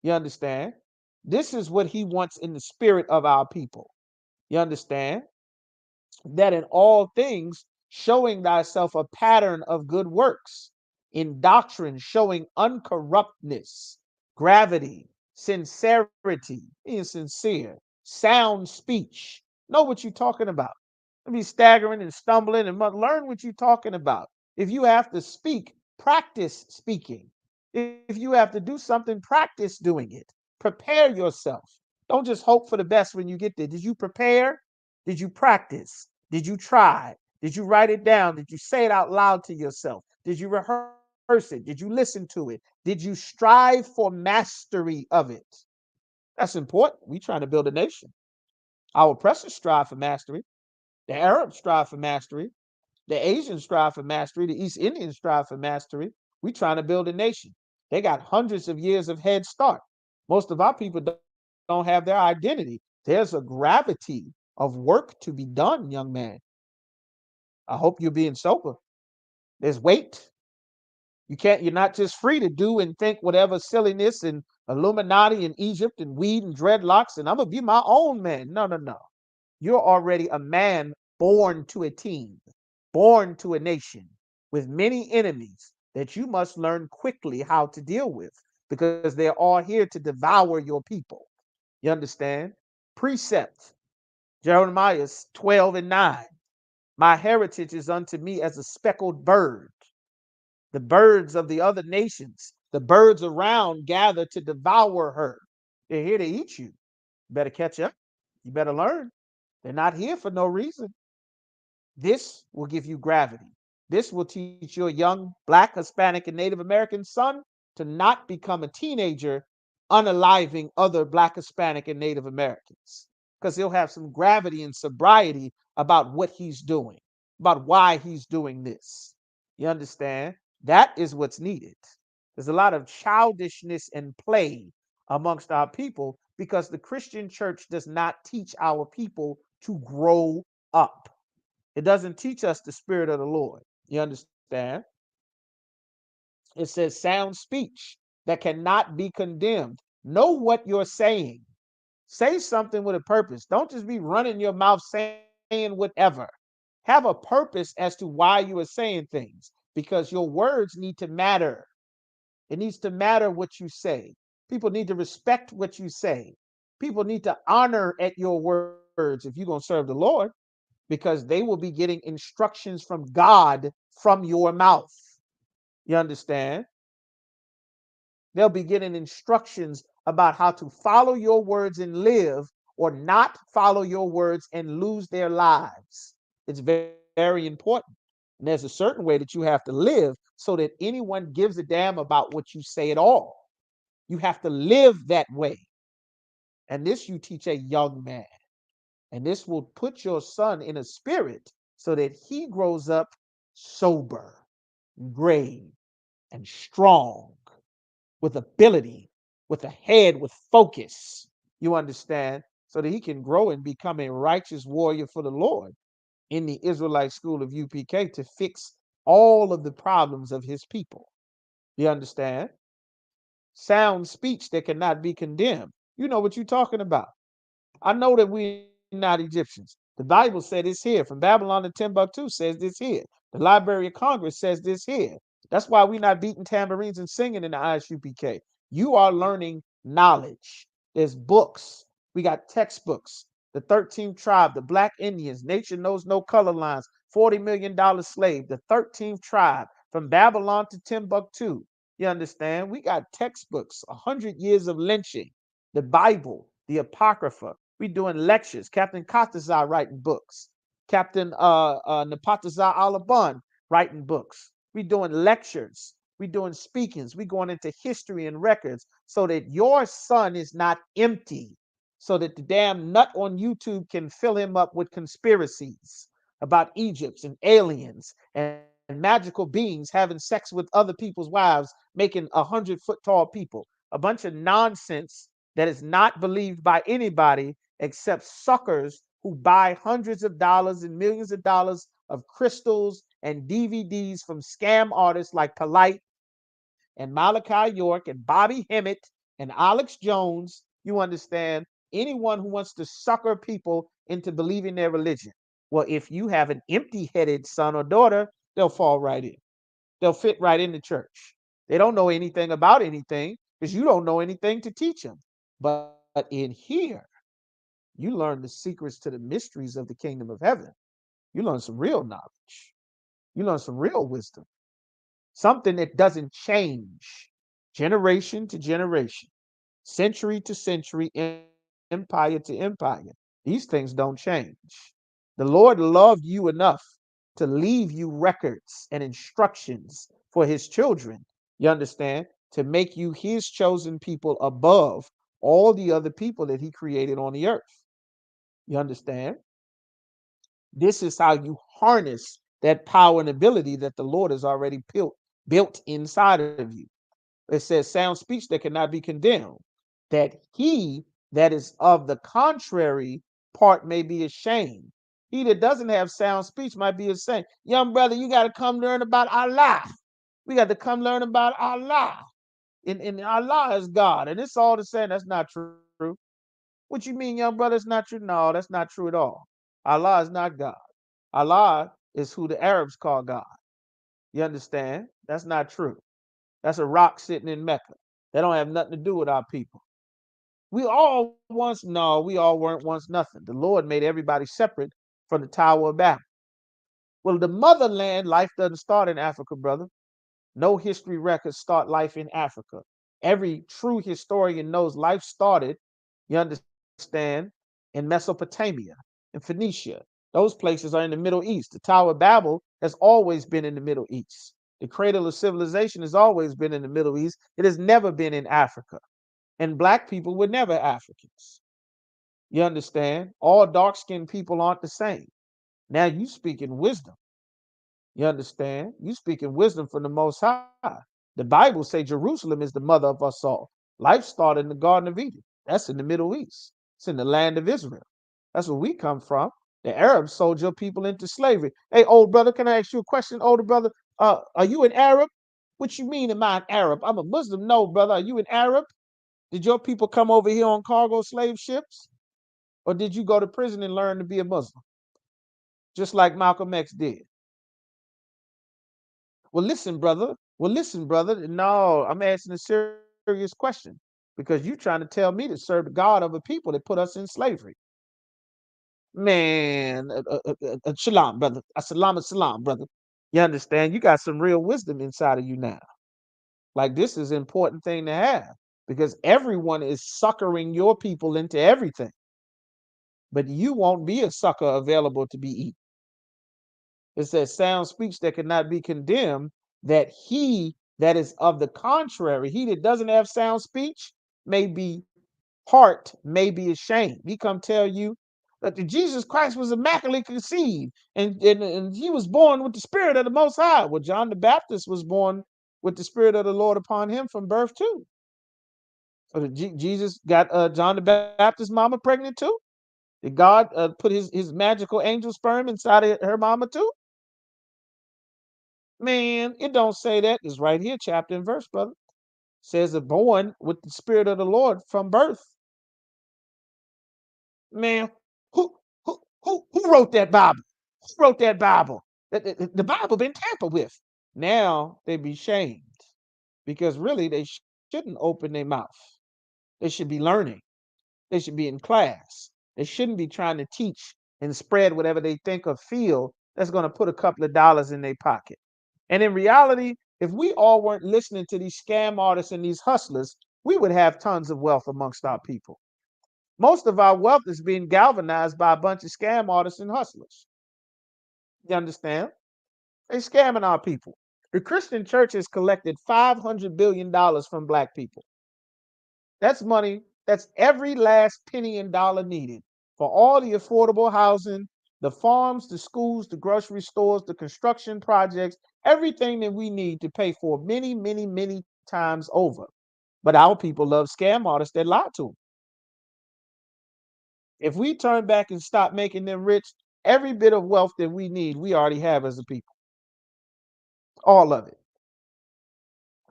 You understand? This is what he wants in the spirit of our people. You understand? That in all things, showing thyself a pattern of good works, in doctrine, showing uncorruptness, gravity, sincerity, being sincere, sound speech. Know what you're talking about. Don't be staggering and stumbling and learn what you're talking about. If you have to speak, practice speaking. If you have to do something, practice doing it. Prepare yourself. Don't just hope for the best when you get there. Did you prepare? Did you practice? Did you try? Did you write it down? Did you say it out loud to yourself? Did you rehearse it? Did you listen to it? Did you strive for mastery of it? That's important. We trying to build a nation. Our oppressors strive for mastery. The Arabs strive for mastery. The Asians strive for mastery. The East Indians strive for mastery. We trying to build a nation. They got hundreds of years of head start. Most of our people don't have their identity. There's a gravity of work to be done, young man. I hope you're being sober. There's weight. You're not just free to do and think whatever silliness and Illuminati and Egypt and weed and dreadlocks and I'm gonna be my own man. No, no, no. You're already a man born to a team, born to a nation with many enemies that you must learn quickly how to deal with because they're all here to devour your people. You understand? Precept, Jeremiah 12 and 9. My heritage is unto me as a speckled bird. The birds of the other nations, the birds around gather to devour her. They're here to eat you. You better catch up. You better learn. They're not here for no reason. This will give you gravity. This will teach your young Black, Hispanic, and Native American son to not become a teenager unaliving other Black, Hispanic, and Native Americans because he'll have some gravity and sobriety about what he's doing, about why he's doing this. You understand? That is what's needed. There's a lot of childishness and play amongst our people because the Christian church does not teach our people to grow up. It doesn't teach us the spirit of the Lord. You understand? It says sound speech that cannot be condemned. Know what you're saying. Say something with a purpose. Don't just be running your mouth saying whatever. Have a purpose as to why you are saying things because your words need to matter. It needs to matter what you say. People need to respect what you say. People need to honor at your words if you're going to serve the Lord because they will be getting instructions from God from your mouth. You understand? They'll be getting instructions about how to follow your words and live or not follow your words and lose their lives. It's very important. And there's a certain way that you have to live so that anyone gives a damn about what you say at all. You have to live that way. And this you teach a young man. And this will put your son in a spirit so that he grows up sober, grave, and strong, with ability, with a head, with focus. You understand? So that he can grow and become a righteous warrior for the Lord in the Israelite school of UPK to fix all of the problems of his people. You understand? Sound speech that cannot be condemned. You know what you're talking about. I know that we're not Egyptians. The Bible said this here. From Babylon to Timbuktu says this here. The Library of Congress says this here. That's why we're not beating tambourines and singing in the ISUPK. You are learning knowledge. There's books. We got textbooks. The 13th tribe, the Black Indians, nature knows no color lines, $40 million slave, the 13th tribe, from Babylon to Timbuktu. You understand? We got textbooks, 100 years of lynching, the Bible, the Apocrypha. We doing lectures. Captain Katazai writing books. Captain Napatazai Alaban writing books. We doing lectures. We doing speakings. We going into history and records so that your son is not empty, so that the damn nut on YouTube can fill him up with conspiracies about Egypt and aliens and magical beings having sex with other people's wives, making 100-foot tall people. A bunch of nonsense that is not believed by anybody except suckers who buy hundreds of dollars and millions of dollars of crystals and DVDs from scam artists like Polite and Malachi York and Bobby Hemmett and Alex Jones. You understand? Anyone who wants to sucker people into believing their religion. Well, if you have an empty headed son or daughter, they'll fall right in. They'll fit right in the church. They don't know anything about anything because you don't know anything to teach them. But in here, you learn the secrets to the mysteries of the kingdom of heaven. You learn some real knowledge. You learn some real wisdom, something that doesn't change generation to generation, century to century, empire to empire. These things don't change. The Lord loved you enough to leave you records and instructions for his children, you understand, to make you his chosen people above all the other people that he created on the earth. You understand? This is how you harness that power and ability that the Lord has already built inside of you. It says sound speech that cannot be condemned, that he that is of the contrary part may be ashamed. He that doesn't have sound speech might be ashamed. Young brother, you got to come learn about Allah. We got to come learn about Allah. And Allah is God. And it's all the same. That's not true. What you mean, young brother? It's not true? No, that's not true at all. Allah is not God. Allah is who the Arabs call God. You understand? That's not true. That's a rock sitting in Mecca. That don't have nothing to do with our people. We all once, no, we all weren't once nothing. The Lord made everybody separate from the Tower of Babel. Well, the motherland, life doesn't start in Africa, brother. No history records start life in Africa. Every true historian knows life started, you understand, in Mesopotamia, in Phoenicia. Those places are in the Middle East. The Tower of Babel has always been in the Middle East. The cradle of civilization has always been in the Middle East. It has never been in Africa. And black people were never Africans. You understand? All dark skinned people aren't the same. Now you speak in wisdom. You understand? You speak in wisdom from the Most High. The Bible say Jerusalem is the mother of us all. Life started in the Garden of Eden. That's in the Middle East. It's in the land of Israel. That's where we come from. The Arabs sold your people into slavery. Hey, old brother, can I ask you a question, older brother? Are you an Arab? What you mean, am I an Arab? I'm a Muslim. No, brother. Are you an Arab? Did your people come over here on cargo slave ships? Or did you go to prison and learn to be a Muslim? Just like Malcolm X did. Well, listen, brother. Well, listen, brother. No, I'm asking a serious question because you're trying to tell me to serve the God of a people that put us in slavery. Man, shalom, brother. Salam, brother. You understand? You got some real wisdom inside of you now. Like this is an important thing to have because everyone is suckering your people into everything. But you won't be a sucker available to be eaten. It says sound speech that cannot be condemned, that he that is of the contrary, he that doesn't have sound speech, may be heart may be ashamed. He come tell you that Jesus Christ was immaculately conceived and he was born with the spirit of the Most High. Well, John the Baptist was born with the spirit of the Lord upon him from birth too. So Jesus got John the Baptist's mama pregnant too. Did God put his magical angel sperm inside of her mama too? Man, it don't say that. It's right here, chapter and verse, brother. It says it born with the spirit of the Lord from birth. Man, who Who wrote that Bible? Who wrote that Bible? The Bible been tampered with. Now they be shamed because really they shouldn't open their mouth. They should be learning. They should be in class. They shouldn't be trying to teach and spread whatever they think or feel that's going to put a couple of dollars in their pocket. And in reality, if we all weren't listening to these scam artists and these hustlers, we would have tons of wealth amongst our people. Most of our wealth is being galvanized by a bunch of scam artists and hustlers. You understand? They scamming our people. The Christian church has collected $500 billion from black people. That's money. That's every last penny and dollar needed for all the affordable housing, the farms, the schools, the grocery stores, the construction projects, everything that we need to pay for many, many, many times over. But our people love scam artists that lie to them. If we turn back and stop making them rich, every bit of wealth that we need, we already have as a people. All of it.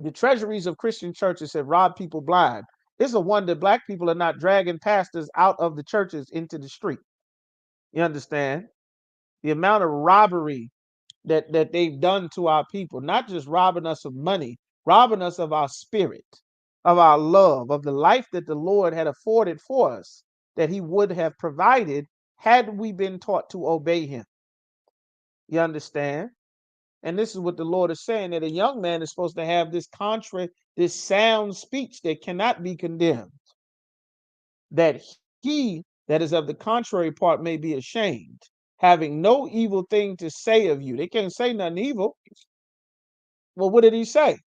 The treasuries of Christian churches have robbed people blind. It's a wonder black people are not dragging pastors out of the churches into the street. You understand? The amount of robbery that they've done to our people, not just robbing us of money, robbing us of our spirit, of our love, of the life that the Lord had afforded for us, that he would have provided had we been taught to obey him. You understand? And this is what the Lord is saying, that a young man is supposed to have this contrary, this sound speech that cannot be condemned, that he that is of the contrary part may be ashamed, having no evil thing to say of you. They can't say nothing evil. Well, what did he say?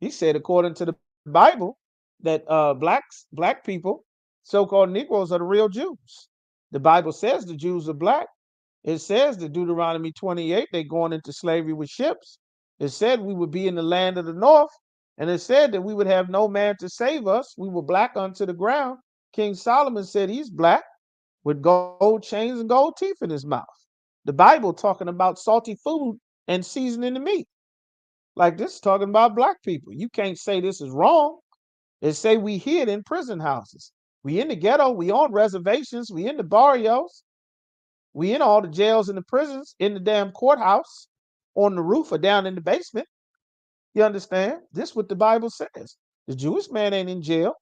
He said, according to the Bible, that black people, so-called Negroes, are the real Jews. The Bible says the Jews are black. It says that Deuteronomy 28, they going into slavery with ships. It said we would be in the land of the north. And it said that we would have no man to save us. We were black unto the ground. King Solomon said he's black with gold chains and gold teeth in his mouth. The Bible talking about salty food and seasoning the meat. Like this is talking about black people. You can't say this is wrong. It say we hid in prison houses. We in the ghetto. We on reservations. We in the barrios. We in all the jails and the prisons, in the damn courthouse, on the roof or down in the basement. You understand? This is what the Bible says. The Jewish man ain't in jail.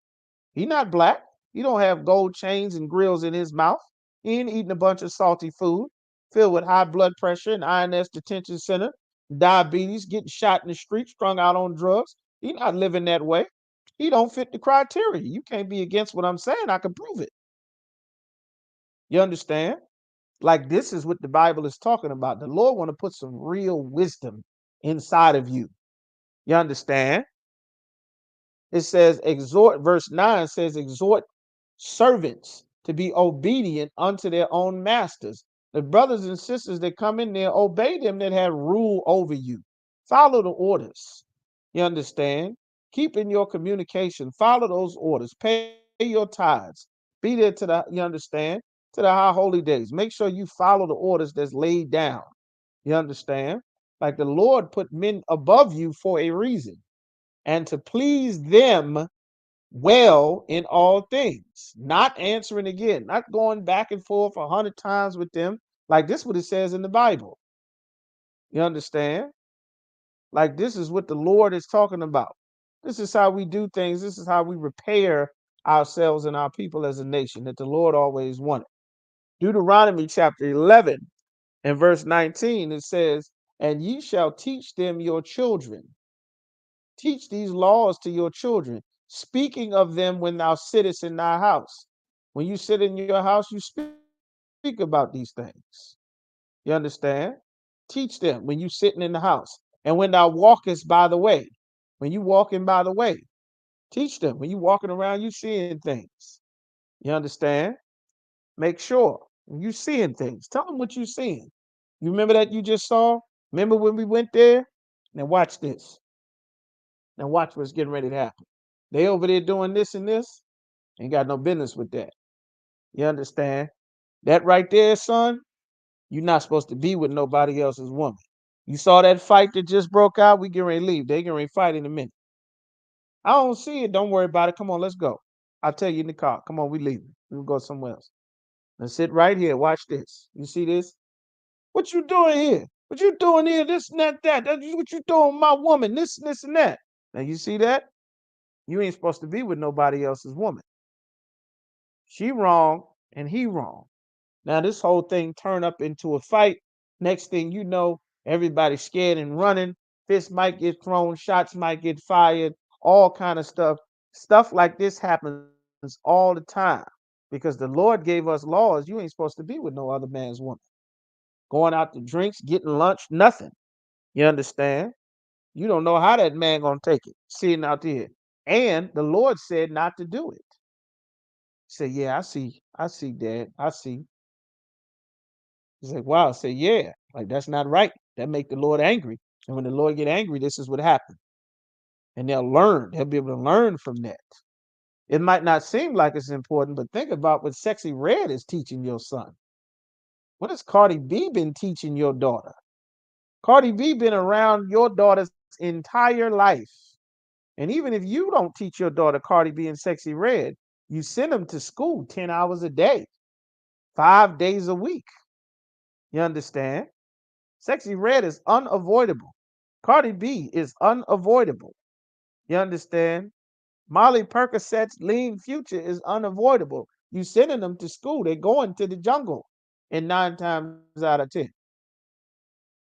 He not black. He don't have gold chains and grills in his mouth. He ain't eating a bunch of salty food filled with high blood pressure and INS detention center, diabetes, getting shot in the street, strung out on drugs. He not living that way. He don't fit the criteria. You can't be against what I'm saying. I can prove it. You understand? Like this is what the Bible is talking about. The Lord want to put some real wisdom inside of you. You understand? It says exhort, verse 9 says exhort servants to be obedient unto their own masters. The brothers and sisters that come in there, obey them that have rule over you. Follow the orders. You understand? Keep in your communication. Follow those orders. Pay your tithes. Be there to the, you understand, to the high holy days. Make sure you follow the orders that's laid down. You understand? Like the Lord put men above you for a reason, and to please them well in all things, not answering again, not going back and forth 100 times with them. Like this, what it says in the Bible. You understand? Like this is what the Lord is talking about. This is how we do things. This is how we repair ourselves and our people as a nation that the Lord always wanted. Deuteronomy chapter 11 and verse 19, it says, and ye shall teach them your children. Teach these laws to your children, speaking of them when thou sittest in thy house. When you sit in your house, you speak about these things. You understand? Teach them when you sitting in the house. And when thou walkest by the way, when you walking by the way, teach them. When you walking around, you seeing things. You understand? Make sure when you seeing things, tell them what you seeing. You remember that you just saw? Remember when we went there? Now watch this. Now watch what's getting ready to happen. They over there doing this and this. Ain't got no business with that. You understand? That right there, son, you're not supposed to be with nobody else's woman. You saw that fight that just broke out? We get ready to leave. They get ready to fight in a minute. I don't see it. Don't worry about it. Come on, let's go. I'll tell you in the car. Come on, we leaving. We'll go somewhere else. Now sit right here. Watch this. You see this? What you doing here? What you doing here? This and that, that. What you doing with my woman? This and that. Now you see that? You ain't supposed to be with nobody else's woman. She wrong and he wrong. Now this whole thing turned up into a fight. Next thing you know, everybody's scared and running. Fists might get thrown, shots might get fired, all kind of stuff. Stuff like this happens all the time because the Lord gave us laws. You ain't supposed to be with no other man's woman. Going out to drinks, getting lunch, nothing. You understand? You don't know how that man gonna take it sitting out there. And the Lord said not to do it. Say, yeah, I see, Dad, I see. He's like, wow. I say, yeah, like that's not right. That make the Lord angry. And when the Lord get angry, this is what happens. And they'll learn. They'll be able to learn from that. It might not seem like it's important, but think about what Sexy Red is teaching your son. What has Cardi B been teaching your daughter? Cardi B been around your daughter's entire life. And even if you don't teach your daughter Cardi B and Sexy Red, you send them to school 10 hours a day, 5 days a week. You understand? Sexy Red is unavoidable. Cardi B is unavoidable. You understand? Molly Percocet's Lean Future is unavoidable. You sending them to school, they're going to the jungle, and 9 times out of 10.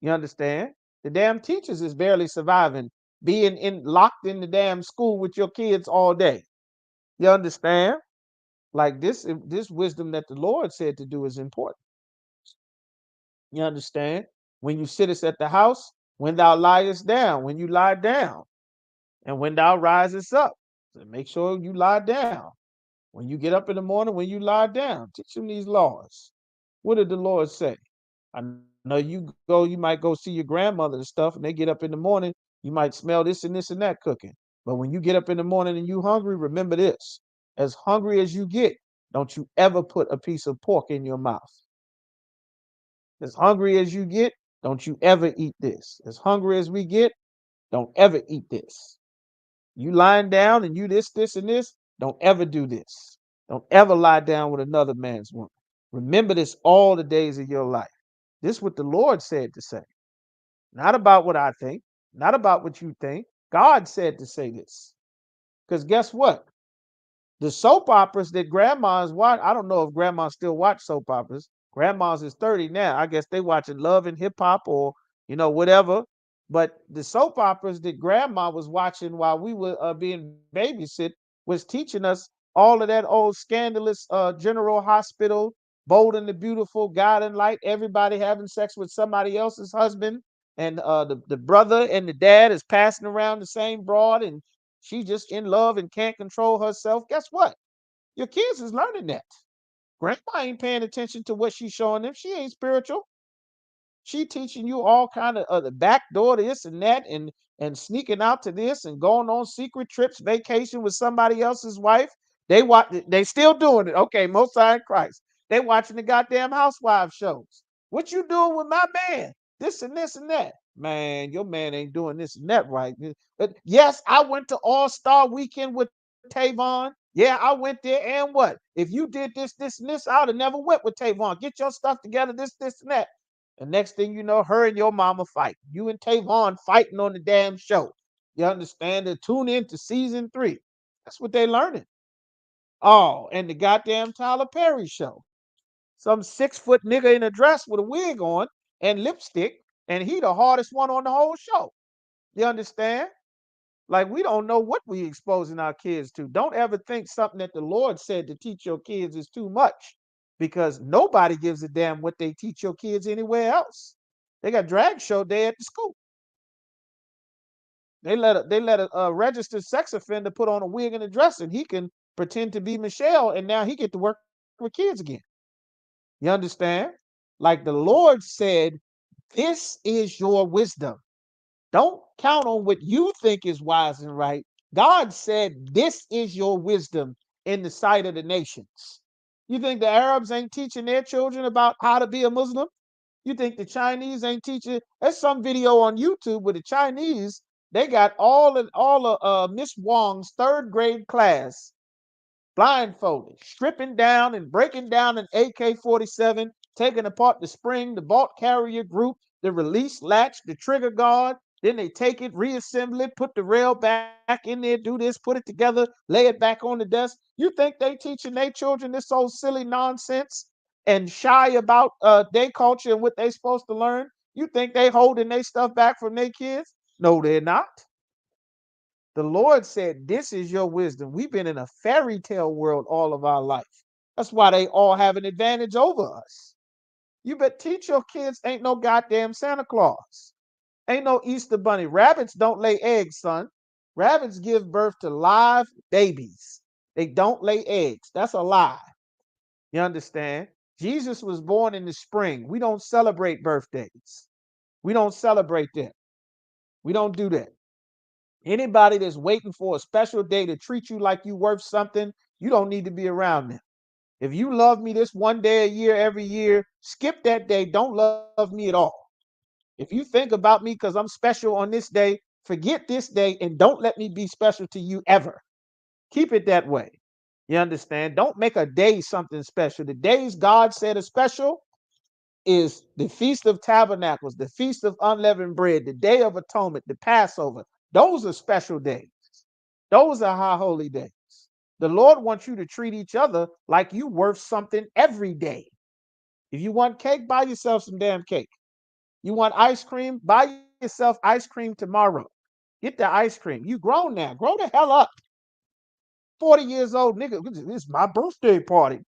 You understand? The damn teachers is barely surviving, being in locked in the damn school with your kids all day. You understand? Like this wisdom that the Lord said to do is important. You understand? When you sittest at the house, when thou liest down, when you lie down, and when thou risest up. So make sure you lie down. When you get up in the morning, when you lie down, teach them these laws. What did the Lord say? I know you might go see your grandmother and stuff, and they get up in the morning, you might smell this and that cooking. But when you get up in the morning and you hungry, remember this. As hungry as you get, don't you ever put a piece of pork in your mouth. As hungry as you get, don't you ever eat this. As hungry as we get, don't ever eat this. You lying down and you this, and this, don't ever do this. Don't ever lie down with another man's woman. Remember this all the days of your life. This is what the Lord said to say. Not about what I think, not about what you think. God said to say this. Because guess what? The soap operas that grandmas watch, I don't know if grandmas still watch soap operas. Grandmas is 30 now. I guess they watching Love and Hip Hop or, whatever. But the soap operas that grandma was watching while we were being babysit was teaching us all of that old scandalous General Hospital, Bold and the Beautiful, God and Light, everybody having sex with somebody else's husband. And the brother and the dad is passing around the same broad, and she just in love and can't control herself. Guess what? Your kids is learning that. Grandma ain't paying attention to what she's showing them. She ain't spiritual. She teaching you all kind of the back door this and that, and sneaking out to this and going on secret trips, vacation with somebody else's wife. They still doing it. Okay, Most High in Christ. They watching the goddamn housewives shows. What you doing with my man? This and that. Man, your man ain't doing this and that right. But yes, I went to All-Star Weekend with Tavon. Yeah, I went there, and what? If you did this, and this, I would have never went with Tavon. Get your stuff together, this, and that. And next thing you know, her and your mama fight. You and Tavon fighting on the damn show. You understand? To tune in to season 3. That's what they learning. Oh, and the goddamn Tyler Perry show. Some 6-foot nigga in a dress with a wig on and lipstick, and he the hardest one on the whole show. You understand? Like, we don't know what we exposing our kids to. Don't ever think something that the Lord said to teach your kids is too much, because nobody gives a damn what they teach your kids anywhere else. They got drag show day at the school. They let a registered sex offender put on a wig and a dress, and he can pretend to be Michelle, and now he get to work with kids again. You understand? Like the Lord said, this is your wisdom. Don't count on what you think is wise and right. God said, this is your wisdom in the sight of the nations. You think the Arabs ain't teaching their children about how to be a Muslim? You think the Chinese ain't teaching? There's some video on YouTube where the Chinese, they got all of Miss Wong's third grade class blindfolded, stripping down and breaking down an AK-47, taking apart the spring, the bolt carrier group, the release latch, the trigger guard. Then they take it, reassemble it, put the rail back in there, do this, put it together, lay it back on the desk. You think they teaching their children this old silly nonsense and shy about their culture and what they supposed to learn? You think they holding their stuff back from their kids? No, they're not. The Lord said, this is your wisdom. We've been in a fairy tale world all of our life. That's why they all have an advantage over us. You better teach your kids ain't no goddamn Santa Claus. Ain't no Easter bunny. Rabbits don't lay eggs, son. Rabbits give birth to live babies. They don't lay eggs. That's a lie. You understand? Jesus was born in the spring. We don't celebrate birthdays. We don't celebrate that. We don't do that. Anybody that's waiting for a special day to treat you like you worth something, you don't need to be around them. If you love me this one day a year, every year, skip that day. Don't love me at all. If you think about me because I'm special on this day, forget this day and don't let me be special to you ever. Keep it that way. You understand? Don't make a day something special. The days God said are special is the Feast of Tabernacles, the Feast of Unleavened Bread, the Day of Atonement, the Passover. Those are special days. Those are high holy days. The Lord wants you to treat each other like you worth something every day. If you want cake, buy yourself some damn cake. You want ice cream, buy yourself ice cream tomorrow. Get the ice cream. You grown now. Grow the hell up. 40 years old, nigga. This is my birthday party.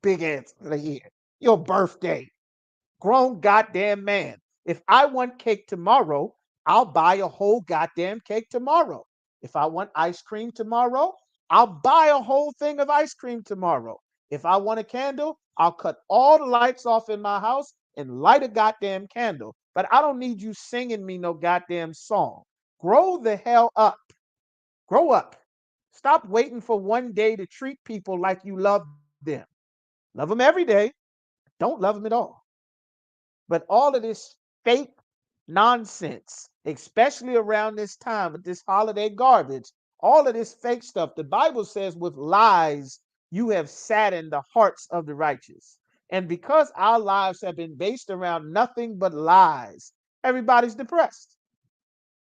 Big ass here. Your birthday. Grown goddamn man. If I want cake tomorrow, I'll buy a whole goddamn cake tomorrow. If I want ice cream tomorrow, I'll buy a whole thing of ice cream tomorrow. If I want a candle, I'll cut all the lights off in my house and light a goddamn candle. But I don't need you singing me no goddamn song. Grow the hell up. Grow up. Stop waiting for one day to treat people like you love them. Love them every day. Don't love them at all. But all of this fake nonsense, especially around this time with this holiday garbage, all of this fake stuff, the Bible says, with lies, you have saddened the hearts of the righteous. And because our lives have been based around nothing but lies, everybody's depressed.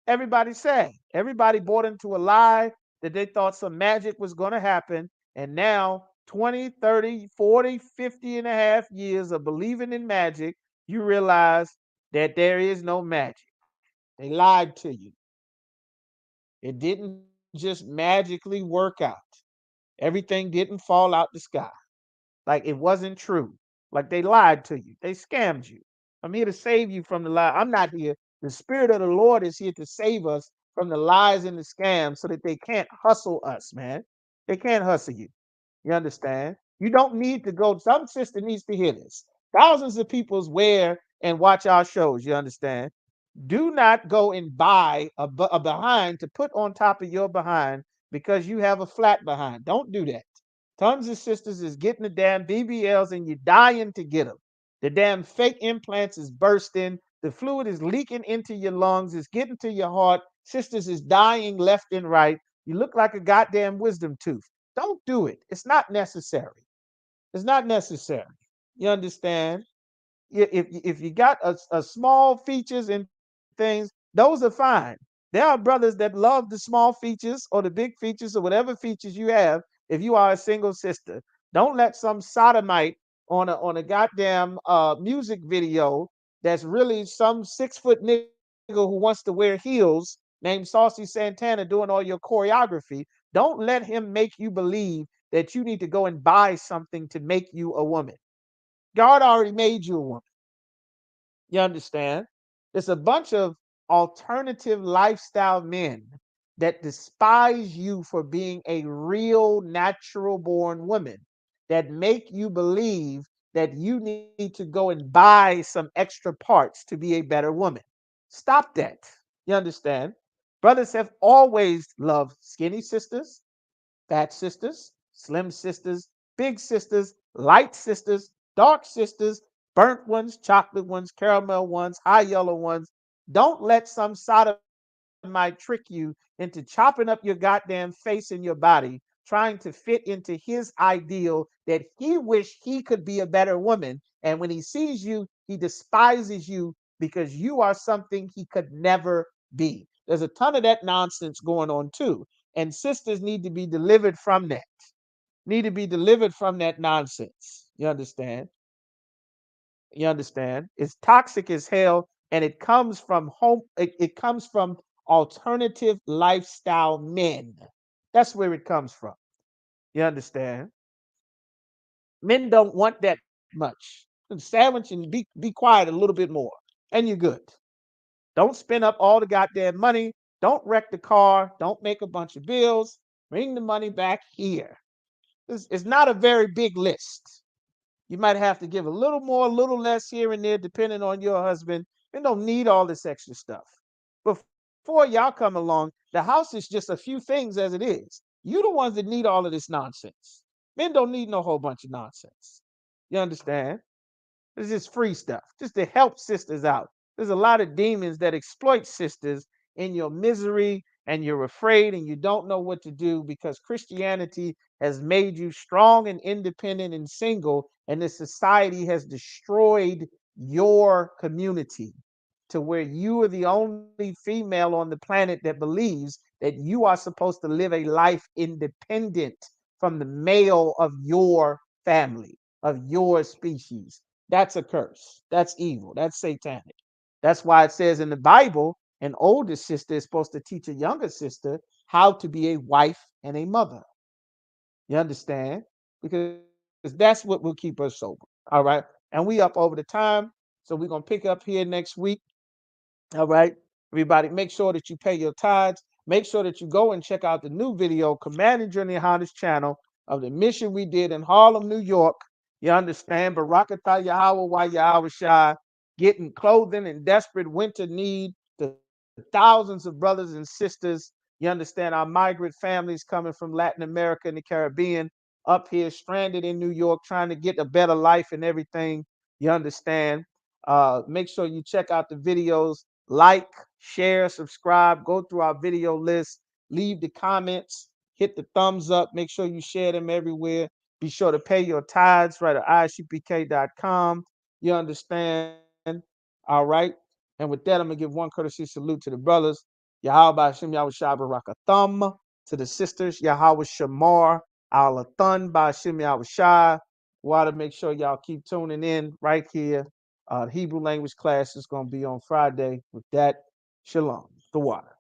Everybody's sad. Everybody bought into a lie that they thought some magic was going to happen. And now, 20, 30, 40, 50 and a half years of believing in magic, you realize that there is no magic. They lied to you. It didn't just magically work out. Everything didn't fall out the sky. Like it wasn't true. Like they lied to you. They scammed you. I'm here to save you from the lie. I'm not here. The Spirit of the Lord is here to save us from the lies and the scams so that they can't hustle us, man. They can't hustle you. You understand? You don't need to go. Some sister needs to hear this. Thousands of people wear and watch our shows. You understand? Do not go and buy a behind to put on top of your behind because you have a flat behind. Don't do that. Tons of sisters is getting the damn BBLs and you're dying to get them. The damn fake implants is bursting. The fluid is leaking into your lungs. It's getting to your heart. Sisters is dying left and right. You look like a goddamn wisdom tooth. Don't do it. It's not necessary. It's not necessary. You understand? If you got a small features and things, those are fine. There are brothers that love the small features or the big features or whatever features you have. If you are a single sister, don't let some sodomite on a goddamn music video that's really some 6 foot nigga who wants to wear heels named Saucy Santana doing all your choreography. Don't let him make you believe that you need to go and buy something to make you a woman. God already made you a woman. You understand? It's a bunch of alternative lifestyle men that despise you for being a real natural born woman, that make you believe that you need to go and buy some extra parts to be a better woman. Stop that. You understand? Brothers have always loved skinny sisters, fat sisters, slim sisters, big sisters, light sisters, dark sisters, burnt ones, chocolate ones, caramel ones, high yellow ones. Don't let some sodomite trick you into chopping up your goddamn face and your body so trying to fit into his ideal that he wished he could be a better woman. And when he sees you, he despises you because you are something he could never be. There's a ton of that nonsense going on too. And sisters need to be delivered from that. Need to be delivered from that nonsense. You understand? You understand? It's toxic as hell, and it comes from home. It comes from alternative lifestyle men. That's where it comes from. You understand? Men don't want that much. Sandwich and be quiet a little bit more, and you're good. Don't spend up all the goddamn money. Don't wreck the car. Don't make a bunch of bills. Bring the money back here. It's not a very big list. You might have to give a little more, a little less here and there, depending on your husband. You don't need all this extra stuff. Before y'all come along, the house is just a few things as it is. You the ones that need all of this nonsense. Men don't need no whole bunch of nonsense. You understand? It's just free stuff, just to help sisters out. There's a lot of demons that exploit sisters in your misery, and you're afraid and you don't know what to do because Christianity has made you strong and independent and single, and this society has destroyed your community to where you are the only female on the planet that believes that you are supposed to live a life independent from the male of your family, of your species. That's a curse. That's evil. That's satanic. That's why it says in the Bible, an older sister is supposed to teach a younger sister how to be a wife and a mother. You understand? Because that's what will keep us sober. All right. And we up over the time. So we're going to pick up here next week. All right. Everybody, make sure that you pay your tithes. Make sure that you go and check out the new video, Commanding Journey Honda's channel, of the mission we did in Harlem, New York. You understand? Barakatah Yahweh Wa Yahweh Shai, getting clothing in desperate winter need to thousands of brothers and sisters. You understand? Our migrant families coming from Latin America and the Caribbean up here, stranded in New York, trying to get a better life and everything. You understand? Make sure you check out the videos, like, share, subscribe, go through our video list, leave the comments, hit the thumbs up, make sure you share them everywhere. Be sure to pay your tithes right at isupk.com. You understand? All right. And with that, I'm going to give one courtesy salute to the brothers. Yahweh Hashem Yahweh Shai Barakathum. To the sisters, Yahweh Shamar. Alathun Ba'ashem Yahweh Shai. Want to make sure y'all keep tuning in right here. Hebrew language class is going to be on Friday. With that, shalom. The water.